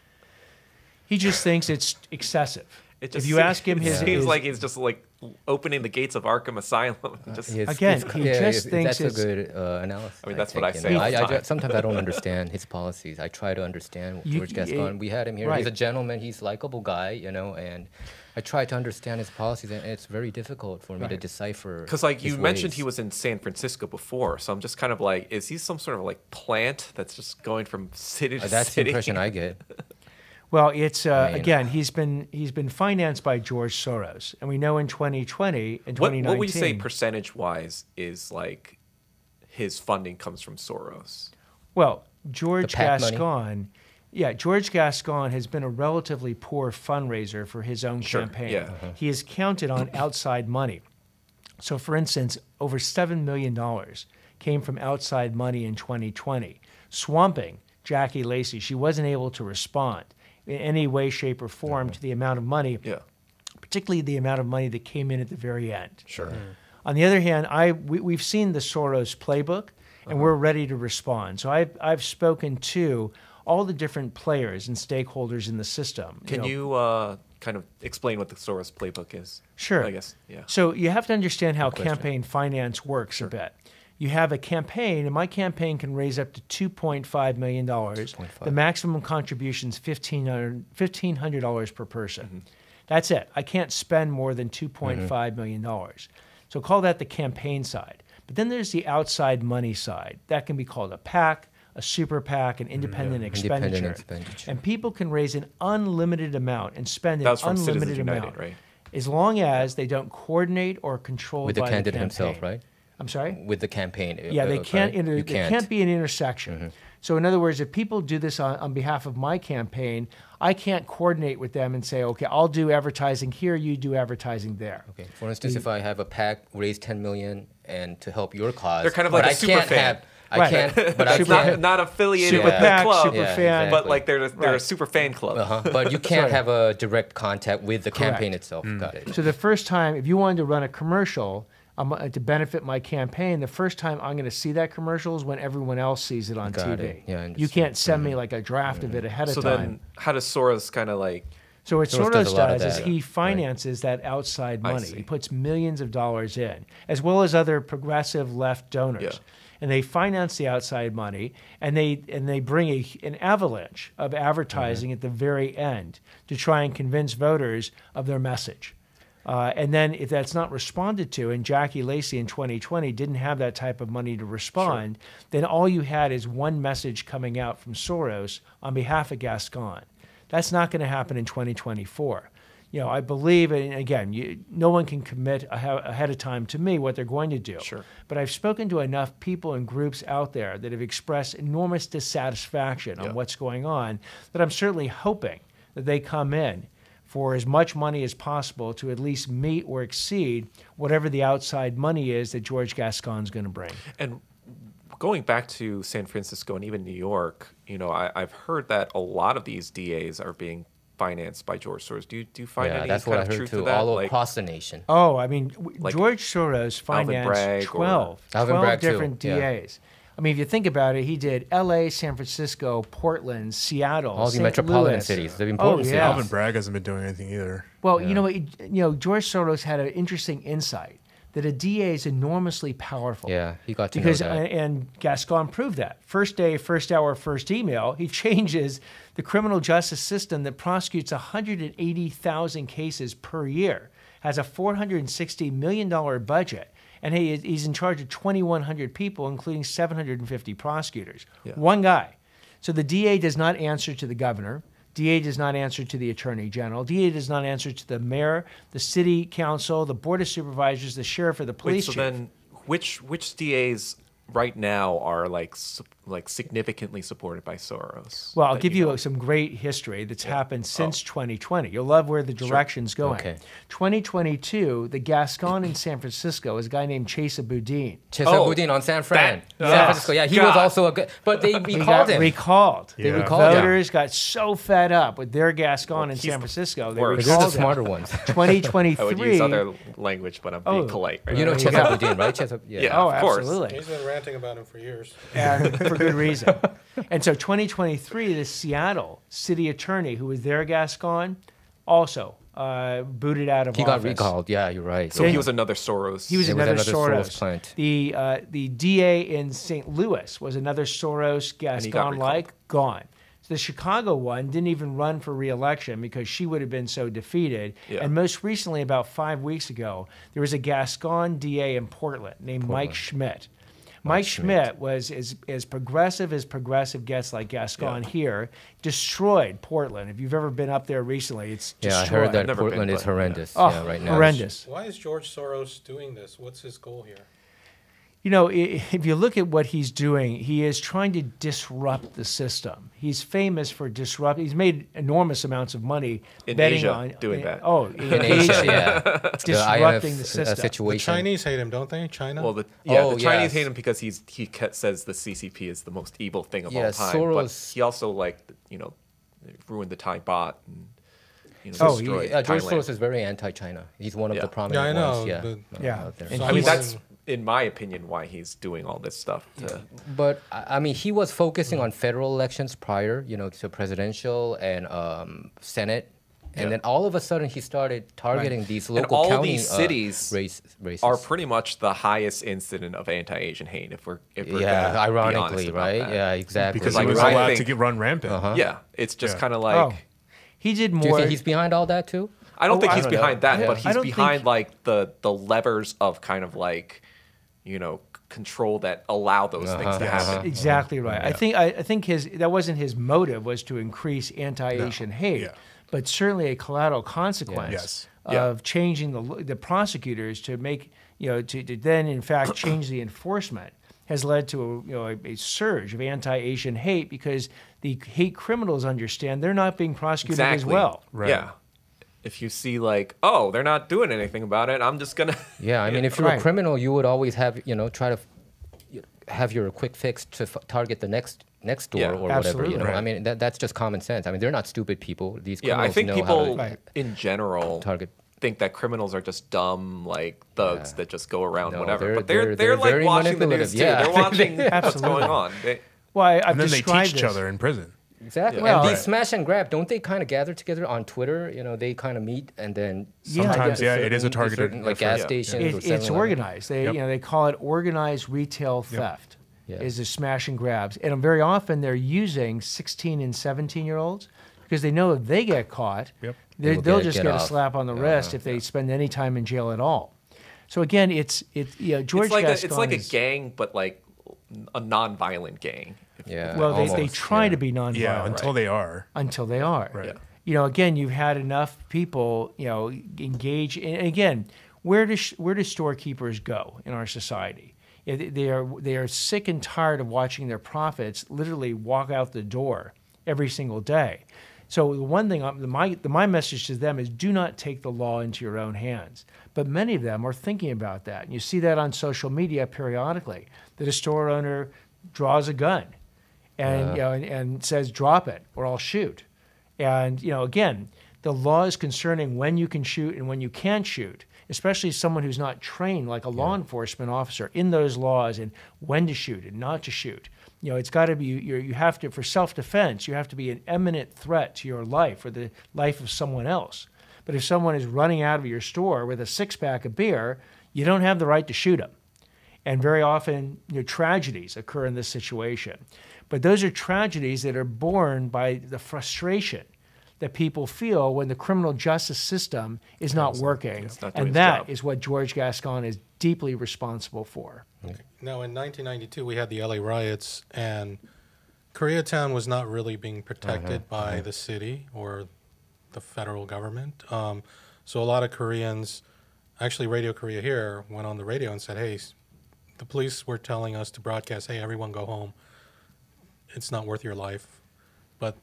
He just thinks it's excessive. It just If you ask him it seems his- like he's just like opening the gates of Arkham Asylum. Just, Again, he just thinks that's a it's- good analysis. I mean, that's what think, I say all the time. sometimes I don't understand his policies. I try to understand George Gascon. We had him here. Right. He's a gentleman. He's a likable guy, and I try to understand his policies, and it's very difficult for me to decipher. Because like you his mentioned, ways. he was in San Francisco before, so I'm just kind of like, is he some sort of like plant that's just going from city to That's the city? impression I get. Well, it's mean, again, he's been financed by George Soros, and we know in 2020 and 2019. What would you say percentage-wise is like his funding comes from Soros? Well, George The PAC money? Gascon, George Gascon has been a relatively poor fundraiser for his own campaign. yeah. He has counted on outside money. So, for instance, over $7 million came from outside money in 2020, swamping Jackie Lacey. She wasn't able to respond in any way, shape, or form to the amount of money, particularly the amount of money that came in at the very end. Sure. On the other hand, we've seen the Soros Playbook, and we're ready to respond. So I've spoken to all the different players and stakeholders in the system. Can you kind of explain what the Soros Playbook is? Sure. I guess, yeah. So you have to understand how campaign finance works a bit. You have a campaign, and my campaign can raise up to $2.5 million. The maximum contribution is $1,500 per person. That's it. I can't spend more than $2.5 million. So call that the campaign side. But then there's the outside money side. That can be called a PAC, a super PAC, an independent expenditure. And people can raise an unlimited amount and spend an That was from unlimited Citizens United, amount, right? as long as they don't coordinate or control With the by candidate the campaign. himself, right? I'm sorry? With the campaign. Yeah, they can't. right? There can't be an intersection. So, in other words, if people do this on behalf of my campaign, I can't coordinate with them and say, "Okay, I'll do advertising here, you do advertising there." Okay. For instance, if I have a PAC raise 10 million and to help your cause, They're kind of but like a I super can't fan. I Right. can't. But I Super can't. fan. Not affiliated Super with PAC, the club, super Yeah, fan. but like they're a Right. super fan club. But you can't Sorry. have a direct contact with the campaign Correct. itself. Got it. So the first time, if you wanted to run a commercial to benefit my campaign, the first time I'm going to see that commercial is when everyone else sees it on Got TV. it. Yeah, I you understand. can't send me like a draft of it ahead So of time. then, how does Soros kind of like? So what Soros Soros does a lot of does is that, he right. finances that outside I money. see. He puts millions of dollars in, as well as other progressive left donors. Yeah. And they finance the outside money, and they bring an avalanche of advertising at the very end to try and convince voters of their message. And then if that's not responded to, and Jackie Lacey in 2020 didn't have that type of money to respond, then all you had is one message coming out from Soros on behalf of Gascon. That's not going to happen in 2024. I believe, and again, no one can commit ahead of time to me what they're going to do. Sure. But I've spoken to enough people and groups out there that have expressed enormous dissatisfaction on what's going on that I'm certainly hoping that they come in for as much money as possible to at least meet or exceed whatever the outside money is that George Gascon's going to bring. And going back to San Francisco and even New York, I've heard that a lot of these DAs are being financed by George Soros. Do you find Yeah, any that's kind what I of heard truth too. to that? All Like, across the nation. Oh, I mean, Like George Soros financed Bragg or- 12 Alvin Bragg too, different yeah. DAs. I mean, if you think about it, he did L.A., San Francisco, Portland, Seattle, All the St. metropolitan Louis. cities, the important yeah. Alvin Bragg hasn't been doing anything either. Well, you know what? George Soros had an interesting insight that a DA is enormously powerful. Yeah, he got to Because know that. and Gascon proved that. First day, first hour, first email, he changes the criminal justice system that prosecutes 180,000 cases per year, has a $460 million budget, and he's in charge of 2,100 people, including 750 prosecutors. Yeah. One guy. So the DA does not answer to the governor. DA does not answer to the attorney general. DA does not answer to the mayor, the city council, the board of supervisors, the sheriff, or the wait, police so chief. then which DAs right now are like significantly supported by Soros? Well, I'll that give you know? some great history that's happened since 2020. You'll love where the direction's going. Okay. 2022, the Gascon in San Francisco is a guy named Chesa Boudin. Chesa Boudin on San Fran. that- San Francisco. Yeah, he was God. also a good. But they He recalled got him. recalled. They Yeah. recalled him. Voters got so fed up with their Gascon in he's San the Francisco. They worst. They're the recalled him. smarter ones. 2023. I would use other language, but I'm being polite. Right? You know There you Chesa go. Boudin, right? Chesa, Yeah. Oh, Of course. absolutely. He's been ranting about him for years. And for good reason. And so 2023, the Seattle city attorney who was their Gascon, also booted out of He office. got recalled. Yeah, you're right. So he was another Soros. He was It was another another Soros. Soros plant. The DA in St. Louis was another Soros he got Gascon-like, recalled. gone. The Chicago one didn't even run for re-election because she would have been so defeated. Yeah. And most recently, about 5 weeks ago, there was a Gascon DA in Portland named Mike Schmidt. Mike Schmidt was as progressive gets like Gascon here, destroyed Portland. If you've ever been up there recently, it's Yeah, I destroyed. heard that Never Portland been, is but, horrendous. Oh, Yeah, right now. horrendous. Why is George Soros doing this? What's his goal here? You know, if you look at what he's doing, he is trying to disrupt the system. He's famous for disrupting. He's made enormous amounts of money In betting Asia on doing that. Oh, In Asia, yeah. disrupting the IMF system. The situation. Chinese hate him, don't they? China? Well, the Oh, Chinese yes. hate him because he says the CCP is the most evil thing of Yeah, all time. Soros- But he also ruined the Thai baht and Oh, destroyed George Thailand. Soros is very anti-China. He's one of Yeah. the prominent Yeah, I know, ones. Yeah, but- Yeah. out there. And I mean, he's- that's in my opinion why he's doing all this stuff. But I mean, he was focusing on federal elections prior, to presidential and Senate, and Yeah. then all of a sudden he started targeting these And local all county these cities races. are pretty much the highest incident of anti-Asian hate. If we're yeah, gonna be honest ironically, about right? that. Yeah, exactly. Because Like, he was I allowed think- to run rampant. Yeah, it's just Yeah. kind of like. Oh, he did more. Do you think he's behind all that too? I don't think I he's don't know. behind that, Yeah. but I he's don't behind think- like the levers of kind of like, control that allow those things to happen. Exactly right. I think that wasn't his motive, was to increase anti-Asian hate, Yeah. but certainly a collateral consequence Yes. of changing the prosecutors to make to then in fact change the enforcement has led to a surge of anti-Asian hate because the hate criminals understand they're not being prosecuted as Exactly. well. Right. Yeah. If you see like, oh, they're not doing anything about it, I'm just gonna. Yeah, I mean, if you're Right. a criminal, you would always have, try to have your quick fix to target the next door Yeah. or whatever. Absolutely. I Right. mean, that's just common sense. I mean, they're not stupid people. These Yeah, criminals I think know people how to in general target. think that criminals are just dumb like thugs that just go around No, whatever. But they're they're like very watching the manipulative. news too. Yeah. They're watching what's Absolutely. going on. Well, I've And then they described teach each this. other in prison. Exactly. Well, and these right. smash and grab, don't they kind of gather together on Twitter? They kind of meet and then Sometimes, target yeah, it is a targeted certain, like effort. gas Yeah. stations or It's 7-Eleven. organized. They Yep. they call it organized retail theft. Yeah. Is the smash and grabs, and very often they're using 16 and 17-year-olds because they know if they get caught, Yep. They will they'll get- just get get a off. slap on the wrist if they spend any time in jail at all. So again, George It's like a is- gang, but like a non-violent gang. Yeah. Well, they almost, try yeah. to be nonviolent Yeah, until they are. until they are. Right. Yeah. Again, you've had enough people, engage. And again, where do storekeepers go in our society? They are sick and tired of watching their profits literally walk out the door every single day. So the one thing, my message to them is do not take the law into your own hands. But many of them are thinking about that. And you see that on social media periodically, that a store owner draws a gun and, and says, drop it or I'll shoot. And, again, the law is concerning when you can shoot and when you can't shoot, especially someone who's not trained like a law enforcement officer in those laws and when to shoot and not to shoot. It's got to be, you have to, for self-defense, you have to be an imminent threat to your life or the life of someone else. But if someone is running out of your store with a six-pack of beer, you don't have the right to shoot them. And very often, tragedies occur in this situation. But those are tragedies that are born by the frustration that people feel when the criminal justice system is not working. It's not doing And its that job. is what George Gascon is deeply responsible for. Now, in 1992, we had the LA riots, and Koreatown was not really being protected by the city or the federal government. So a lot of Koreans, actually Radio Korea here, went on the radio and said, hey, the police were telling us to broadcast, hey, everyone go home. It's not worth your life. But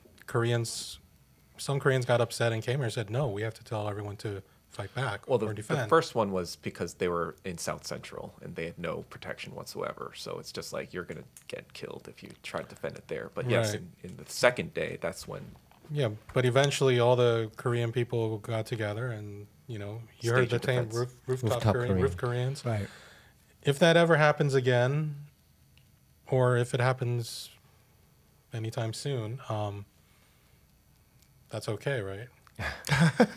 some Koreans got upset and came here and said, no, we have to tell everyone to fight back Well, or the defend. first one was because they were in South Central and they had no protection whatsoever. So it's just like you're going to get killed if you try to defend it there. But yes, Right. in the second day, that's when Yeah, but eventually all the Korean people got together and, you heard the Stage of term defense. roof Koreans. Right. If that ever happens again, or if it happens anytime soon, that's okay, right?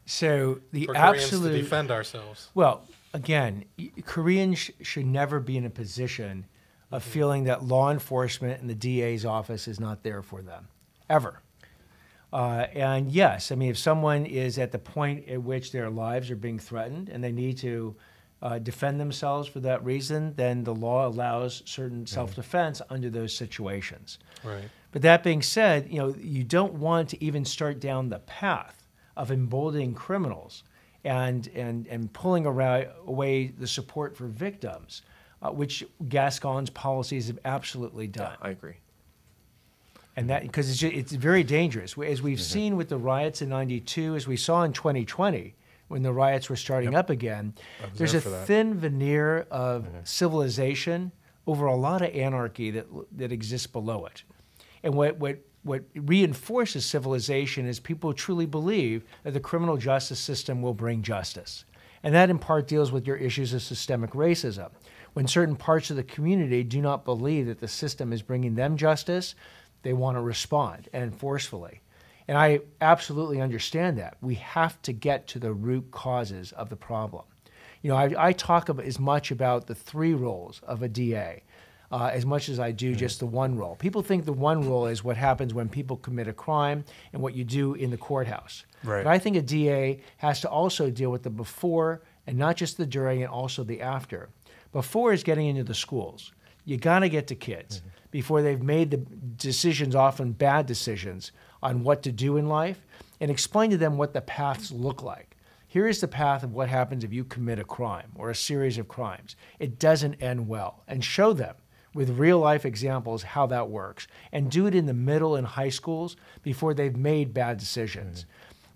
So the For Koreans absolute to defend ourselves. Well, again, Koreans should never be in a position of feeling that law enforcement and the DA's office is not there for them, ever. And yes, I mean, if someone is at the point at which their lives are being threatened and they need to defend themselves for that reason, then the law allows certain self-defense under those situations. Right. But that being said, you don't want to even start down the path of emboldening criminals and pulling away the support for victims, which Gascon's policies have absolutely done. Yeah, I agree. And that because it's very dangerous, as we've seen with the riots in '92, as we saw in 2020 when the riots were starting up again. There's a thin veneer of civilization over a lot of anarchy that exists below it, and what reinforces civilization is people truly believe that the criminal justice system will bring justice, and that in part deals with your issues of systemic racism. When certain parts of the community do not believe that the system is bringing them justice, they want to respond, and forcefully. And I absolutely understand that. We have to get to the root causes of the problem. I talk as much about the 3 roles of a DA as much as I do just the 1 role. People think the 1 role is what happens when people commit a crime and what you do in the courthouse. Right. But I think a DA has to also deal with the before and not just the during and also the after. Before is getting into the schools. You got to get to kids before they've made the decisions, often bad decisions, on what to do in life, and explain to them what the paths look like. Here is the path of what happens if you commit a crime or a series of crimes. It doesn't end well. And show them with real-life examples how that works. And do it in the middle and high schools before they've made bad decisions.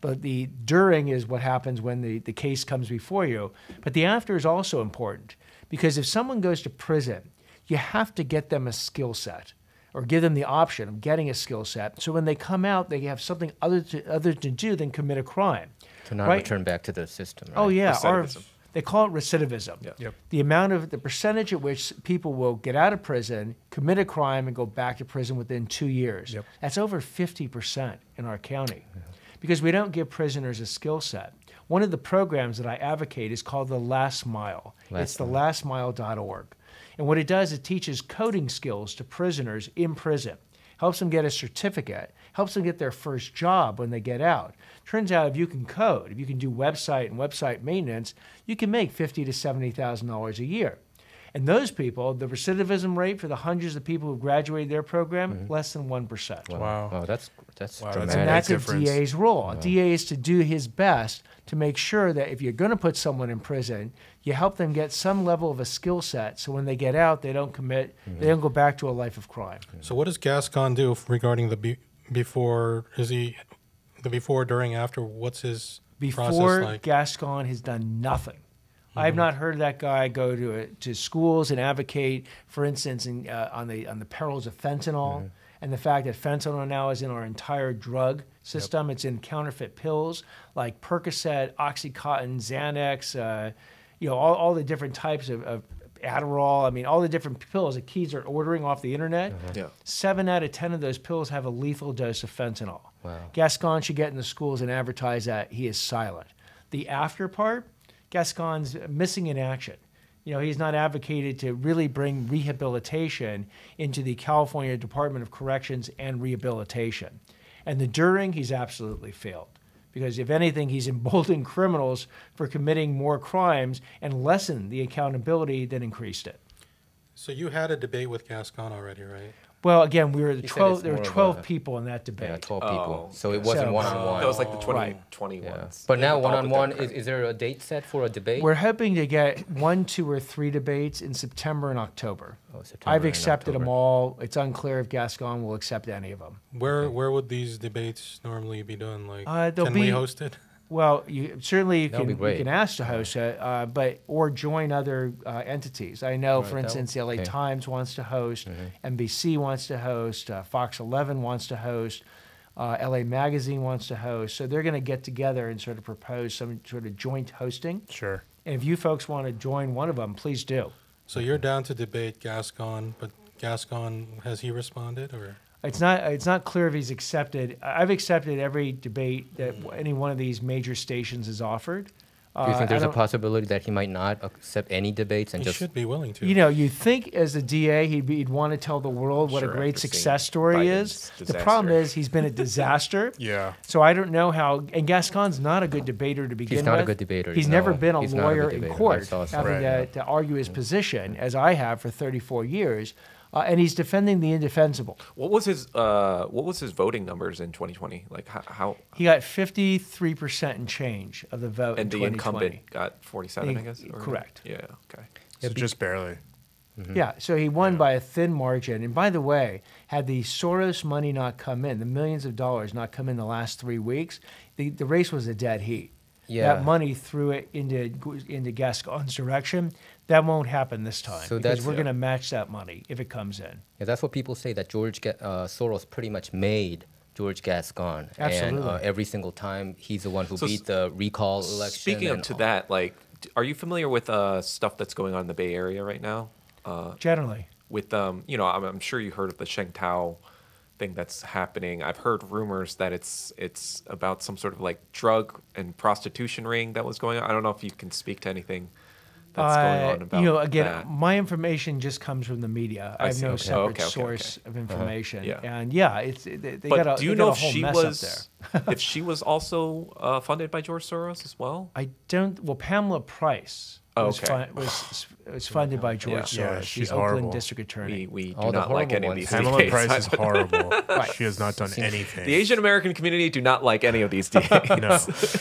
But the during is what happens when the case comes before you. But the after is also important, because if someone goes to prison, you have to get them a skill set or give them the option of getting a skill set. So when they come out, they have something other to do than commit a crime. To not return back to the system, right? Oh, yeah. Recidivism. They call it recidivism. Yeah. Yep. The percentage at which people will get out of prison, commit a crime, and go back to prison within 2 years. Yep. That's over 50% in our county because we don't give prisoners a skill set. One of the programs that I advocate is called The Last Mile. It's thelastmile.org. And what it does, it teaches coding skills to prisoners in prison, helps them get a certificate, helps them get their first job when they get out. Turns out if you can code, if you can do website and website maintenance, you can make $50,000 to $70,000 a year. And those people, the recidivism rate for the hundreds of people who graduated their program, less than 1%. Wow. Oh, that's Wow, dramatic. And that's a difference. DA's role. A DA is to do his best to make sure that if you're going to put someone in prison, you help them get some level of a skill set so when they get out, they don't commit, they don't go back to a life of crime. So what does Gascon do regarding the before? Is he the before, during, after? What's his process Before like? Gascon has done nothing. I have not heard that guy go to schools and advocate, for instance, on the perils of fentanyl and the fact that fentanyl now is in our entire drug system. It's in counterfeit pills like Percocet, OxyContin, Xanax, all the different types of Adderall. I mean, all the different pills that kids are ordering off the internet. Yeah. 7 out of 10 of those pills have a lethal dose of fentanyl. Wow. Gascon should get in the schools and advertise that. He is silent. The after part, Gascon's missing in action. He's not advocated to really bring rehabilitation into the California Department of Corrections and Rehabilitation. And the during, he's absolutely failed. Because if anything, he's emboldened criminals for committing more crimes and lessened the accountability that increased it. So you had a debate with Gascon already, right? Well, again, we were said 12. it's There were more of 12 a- people in that debate. Yeah, 12 people. Oh, So it okay. wasn't So- one-on-one. That was like the Right. 2020 Yeah. ones. But now With all the one-on-one, Democrats. is there a date set for a debate? We're hoping to get 1, 2, or 3 debates in September and October. Oh, September I've and accepted them October. all. It's unclear if Gascon will accept any of them. Where would these debates normally be done? Like, They'll can we be- host it? Well, certainly you That'd be can great. ask to host it, or join other entities. I know, for Right, instance, the LA okay. Times wants to host, NBC wants to host, Fox 11 wants to host, LA Magazine wants to host. So they're going to get together and sort of propose some sort of joint hosting. Sure. And if you folks want to join one of them, please do. So you're down to debate Gascon, but Gascon, has he responded or? It's not clear if he's accepted. I've accepted every debate that any one of these major stations has offered. Do you think there's a possibility that he might not accept any debates and He just should be willing to. You know, you think as a DA he'd want to tell the world what a Sure, great after seeing success story is. Biden's The problem disaster. is he's been a disaster. Yeah. So I don't know how. And Gascon's not a good debater to begin with. not a good debater, He's no. never been a He's not a good lawyer in debater. I court saw some. having Right. to argue his position, as I have for 34 years. And he's defending the indefensible. What was his voting numbers in 2020? Like how He got 53% and change of the vote and in the 2020. incumbent got 47, I guess. Or- Correct. Yeah. Okay. So just barely. Yeah, so he won by a thin margin. And by the way, had the Soros money not come in, the millions of dollars not come in the last 3 weeks, the race was a dead heat. Yeah. That money threw it into Gascon's direction. That won't happen this time So because that's- we're going to match that money if it comes in. Yeah, that's what people say, that Soros pretty much made George Gascon. Absolutely. And every single time, he's the one who So beat the recall election. Speaking of and to that, like, are you familiar with stuff that's going on in the Bay Area right now? Generally. With you know, I'm sure you heard of the Shengtao thing that's happening. I've heard rumors that it's about some sort of like drug and prostitution ring that was going on. I don't know if you can speak to anything that's going on about you know, again, that. my information just comes from the media. I have see. no Okay. separate Okay. source of information. Yeah. And yeah, they But got do you they know got a if whole she mess up was there. if she was also funded by George Soros as well? I don't. Well, Pamela Price was, Okay. was funded by George Yeah. Soros, Yeah, she's the Oakland horrible. District Attorney. We All do the not like horrible any of ones. these Pamela DAs. Price is horrible. She has not done Seems- anything. The Asian American community do not like any of these DAs.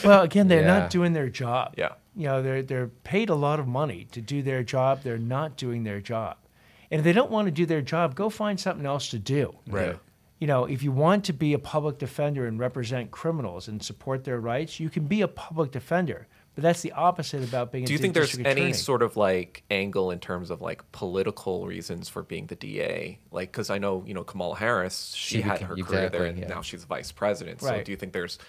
No. Well, again, they're Yeah. not doing their job. Yeah. You know, they're paid a lot of money to do their job. They're not doing their job, and if they don't want to do their job, go find something else to do. Right. You know, if you want to be a public defender and represent criminals and support their rights, you can be a public defender. But that's the opposite about being a Do you think there's district any attorney. sort of like angle in terms of like political reasons for being the DA? Like, because I know, you know, Kamala Harris, she had her career there, and exactly, yeah. now she's vice president. So Right. do you think there's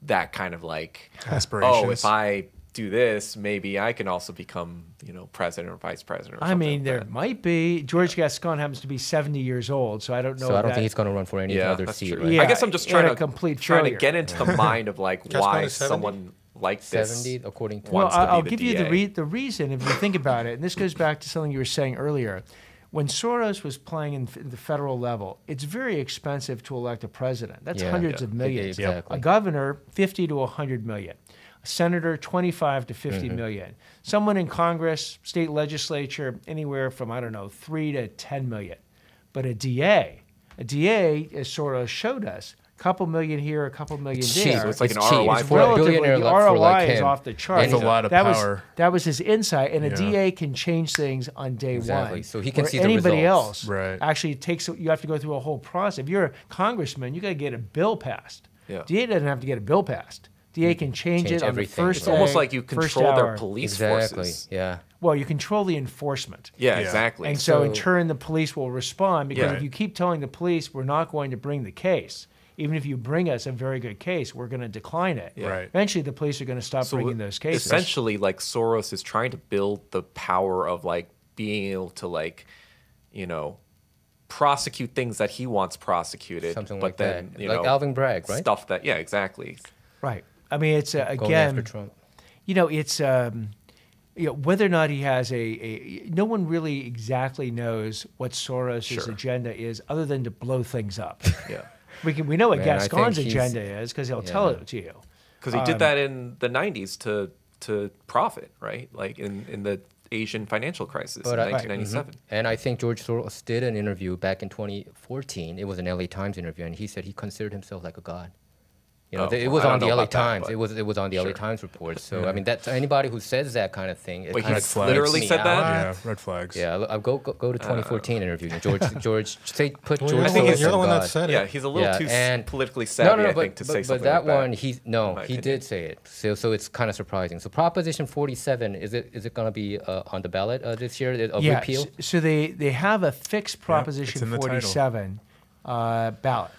that kind of like, Aspirations. oh, if I do this, maybe I can also become, you know, president or vice president or I something mean, like there that? might be. George Gascon happens to be 70 years old, so I don't know. So I if don't that- think he's going to run for any Yeah, other that's seat, true. right? Yeah, I guess I'm just and trying a to complete trying to failure. get into the mind of like Gascon why is 70? someone like this 70, according to... Well, wants to be I'll the give you DA. the reason if you think about it, and this goes back to something you were saying earlier. When Soros was playing in the federal level, it's very expensive to elect a president. That's Yeah. hundreds Yeah. of millions. Exactly. A governor, 50 to 100 million. A senator, 25 to 50 million. Someone in Congress, state legislature, anywhere from, I don't know, 3 to 10 million. But a DA, as Soros showed us, a couple million here, a couple million It's there. cheap. So it's like an cheap. ROI It's for for a Relatively, billionaire the for ROI like is him. off the charts. That's a lot of that power. that was his insight, and a Yeah. DA can change things on day Exactly. one. So he can where see the anybody results. else Right. actually takes. You have to go through a whole process. If you're a congressman, you got to get a bill passed. Yeah. DA doesn't have to get a bill passed. DA can change Change it on everything. the first It's day, almost like you first control their hour. police Exactly, forces. yeah. Well, you control the enforcement. Yeah, Yeah. exactly. And so, in So- turn, the police will respond because Yeah. if you keep telling the police we're not going to bring the case, even if you bring us a very good case, we're going to decline it. Yeah. Right. Eventually, the police are going to stop bringing those cases. Essentially, like Soros is trying to build the power of like being able to like, you know, prosecute things that he wants prosecuted. Something but like then, that. You Like know, Alvin Bragg, right? Stuff that, yeah, exactly. Right. I mean, it's Going after again, Trump. you know, it's you know, whether or not he has no one really exactly knows what Soros' Sure. agenda is, other than to blow things up. Yeah. We know what Man, I think Gascon's he's- agenda is because he'll tell Yeah. it to you. Because he did that in the 90s to profit, right? Like in the Asian financial crisis But in I- 1997. And I think George Soros did an interview back in 2014. It was an LA Times interview, and he said he considered himself like a god. You know, Oh, it well, was I on don't the know LA about that, Times. but- It was on the LA Sure. Times report. So I mean, that's anybody who says that kind of thing. It Wait, kind he of freaks literally me said out. that? Yeah, red flags. Yeah, I'll go to 2014 interview. George, say put Well, George. you're, think the, Soros you're the as one God. that said it. Yeah, he's a little Yeah, too and- politically savvy, I think, to say but something that like one, that. he my he opinion. did say it. So it's kind of surprising. So Proposition 47 is it going to be on the ballot this year? A Yeah. repeal? So they have a fixed Proposition in the title. 47 ballot.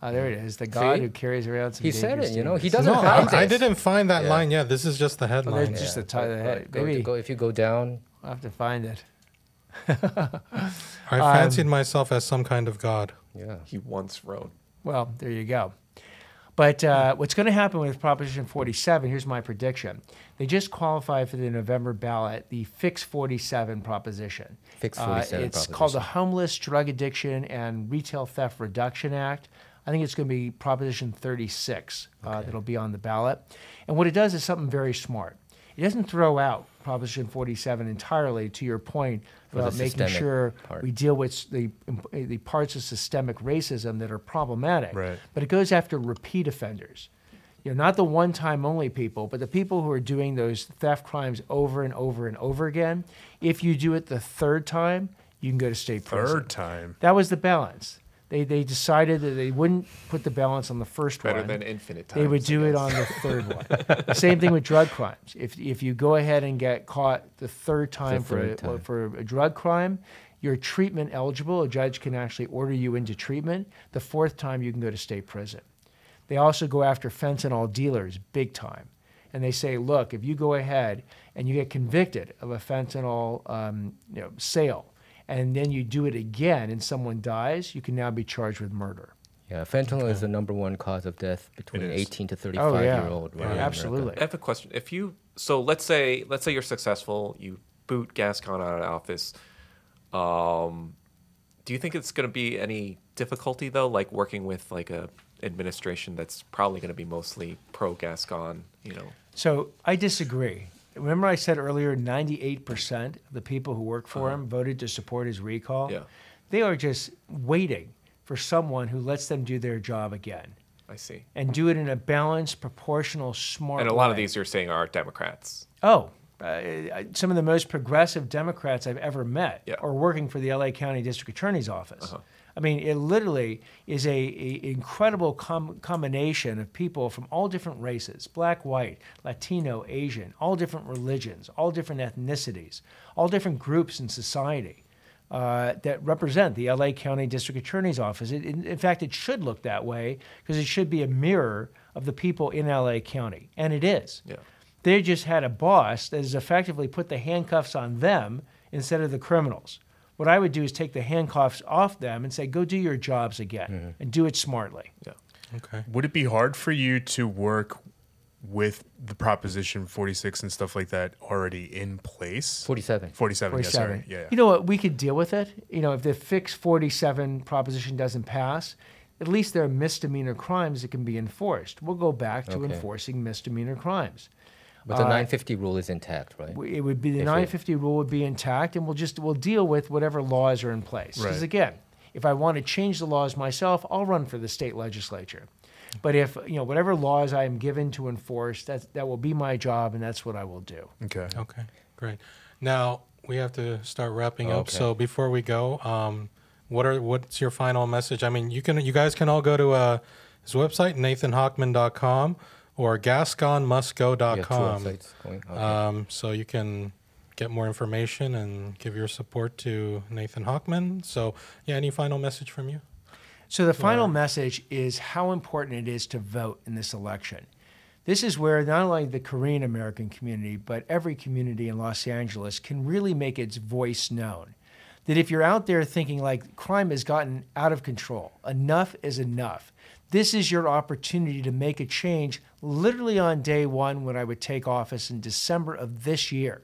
There it is. The God See? who carries around some He said dangerous it. You know, he demons. doesn't No, hide I this. didn't find that Yeah. line yet. This is just the Oh, headline. that's just the title. If you go down, I'll have to find it. I fancied myself as some kind of god. Yeah. he once wrote. Well, there you go. But what's going to happen with Proposition 47, here's my prediction. They just qualified for the November ballot the Fix 47 proposition. Fix 47 It's proposition. called the Homeless, Drug Addiction, and Retail Theft Reduction Act. I think it's going to be Proposition 36 that'll be on the ballot. And what it does is something very smart. It doesn't throw out Proposition 47 entirely, to your point about making systemic sure part. we deal with the parts of systemic racism that are problematic. Right. But it goes after repeat offenders. Not the one-time only people, but the people who are doing those theft crimes over and over and over again. If you do it the third time, you can go to state prison. Third time. That was the balance. They decided that they wouldn't put the balance on the first Better one. than infinite times. They would do it on the third one. The same thing with drug crimes. If you go ahead and get caught the third time for a drug crime, you're treatment eligible. A judge can actually order you into treatment. The fourth time, you can go to state prison. They also go after fentanyl dealers big time. And they say, look, if you go ahead and you get convicted of a fentanyl sale, and then you do it again and someone dies, you can now be charged with murder. Yeah, fentanyl is the #1 cause of death between It is. 18 to 35-year-old. Yeah, absolutely. I have a question. So let's say you're successful, you boot Gascon out of office. Do you think it's going to be any difficulty though, like working with like a administration that's probably going to be mostly pro Gascon? So I disagree. Remember I said earlier 98% of the people who work for him voted to support his recall? Yeah. They are just waiting for someone who lets them do their job again I see. and do it in a balanced, proportional, smart And a lot of way. these you're saying are Democrats. Oh, some of the most progressive Democrats I've ever met Yeah. are working for the LA County District Attorney's Office. I mean, it literally is a incredible combination of people from all different races, black, white, Latino, Asian, all different religions, all different ethnicities, all different groups in society that represent the LA County District Attorney's Office. In fact, it should look that way because it should be a mirror of the people in LA County, and it is. Yeah. They just had a boss that has effectively put the handcuffs on them instead of the criminals. What I would do is take the handcuffs off them and say, go do your jobs again and do it smartly. Yeah. Okay. Would it be hard for you to work with the Proposition 46 and stuff like that already in place? 47. 47, yes, sorry. Yeah. You know what? We could deal with it. If the Fix 47 proposition doesn't pass, at least there are misdemeanor crimes that can be enforced. We'll go back to enforcing misdemeanor crimes. But the 950 rule is intact, right? It would be the 950 rule would be intact, and we'll deal with whatever laws are in place. Because Right. again, if I want to change the laws myself, I'll run for the state legislature. But if whatever laws I am given to enforce, that will be my job, and that's what I will do. Okay. Okay, great. Now we have to start wrapping up. Okay. So before we go, what's your final message? I mean, you guys can all go to his website, nathanhochman.com or gasconmustgo.com. Yeah, 2 websites going. Okay. So you can get more information and give your support to Nathan Hochman. So yeah, any final message from you? So the final message is how important it is to vote in this election. This is where not only the Korean American community, but every community in Los Angeles can really make its voice known. That if you're out there thinking like crime has gotten out of control, enough is enough, this is your opportunity to make a change literally on day one when I would take office in December of this year.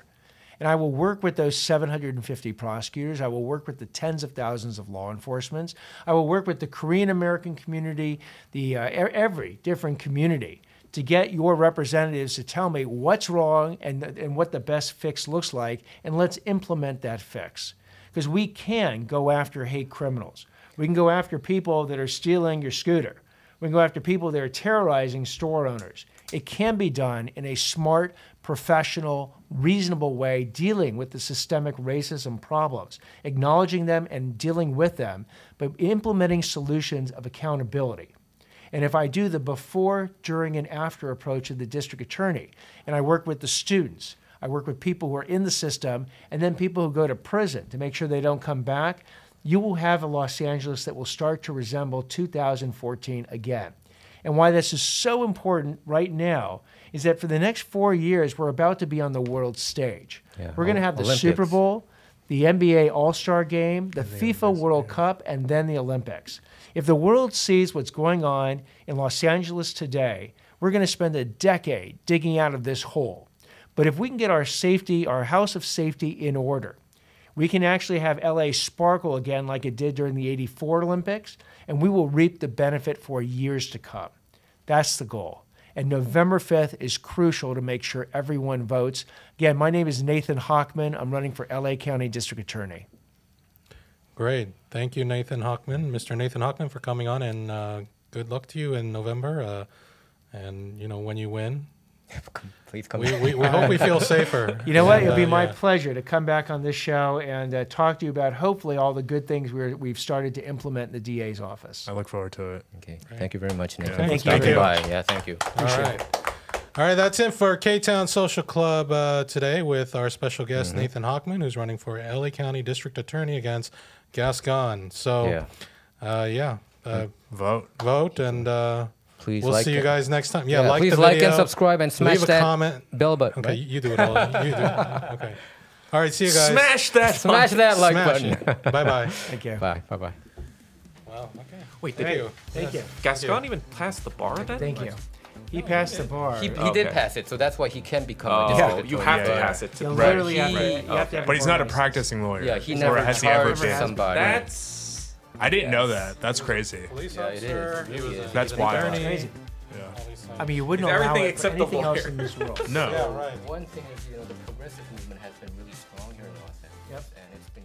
And I will work with those 750 prosecutors. I will work with the tens of thousands of law enforcement. I will work with the Korean American community, every different community, to get your representatives to tell me what's wrong and what the best fix looks like, and let's implement that fix. Because we can go after hate criminals. We can go after people that are stealing your scooter. We can go after people that are terrorizing store owners. It can be done in a smart, professional, reasonable way, dealing with the systemic racism problems, acknowledging them and dealing with them, but implementing solutions of accountability. And if I do the before, during, and after approach of the district attorney, and I work with the students, I work with people who are in the system, and then people who go to prison to make sure they don't come back, you will have a Los Angeles that will start to resemble 2014 again. And why this is so important right now is that for the next 4 years, we're about to be on the world stage. Yeah, We're going to have the Olympics. Super Bowl, the NBA All-Star Game, the FIFA World Cup, and then the Olympics. If the world sees what's going on in Los Angeles today, we're going to spend a decade digging out of this hole. But if we can get our safety, our house of safety in order, we can actually have LA sparkle again like it did during the '84 Olympics, and we will reap the benefit for years to come. That's the goal. And November 5th is crucial to make sure everyone votes. Again, my name is Nathan Hochman. I'm running for LA County District Attorney. Great. Thank you, Nathan Hochman, Mr. Nathan Hochman, for coming on, and good luck to you in November. And, you know, when you win, Please come we hope we feel safer. You know what? And, It'll be my pleasure to come back on this show and talk to you about hopefully all the good things we've started to implement in the DA's office. I look forward to it. Okay. Thank you very much, Nathan. Thank for you. stopping Thank you. by. Yeah, thank you. All right. All right, that's it for Ktown Social Club today with our special guest, Nathan Hochman, who's running for LA County District Attorney against Gascon. So, vote, and Please we'll like see you it. guys next time. Yeah, like please the like video, and subscribe and smash leave a that comment. bell button. Okay, right? you do it all. You do it. Okay. All right, see you guys. Smash that. Smash that like Smash button. it. Bye-bye. Thank you. Bye. Bye-bye. Wow, okay. Wait, Thank did you. Thank you. Gascon even pass the bar then? Thank you. He passed the bar. He did Okay. pass it, so that's why he can become a Oh, district you attorney. have to Yeah, pass it to You the literally He- have to, you have to have But he's not a bar license. practicing lawyer. Yeah, he Or never has he ever charged been? somebody. That's I didn't know that. That's crazy. Police Yeah, it is. officer. It really is. That's an wild. attorney. Crazy. Yeah. I mean, you wouldn't He's allow everything it for except the anything else lawyer. in this world. No. Yeah, right. One thing is, the progressive movement has been really strong here in Los Angeles, and it's been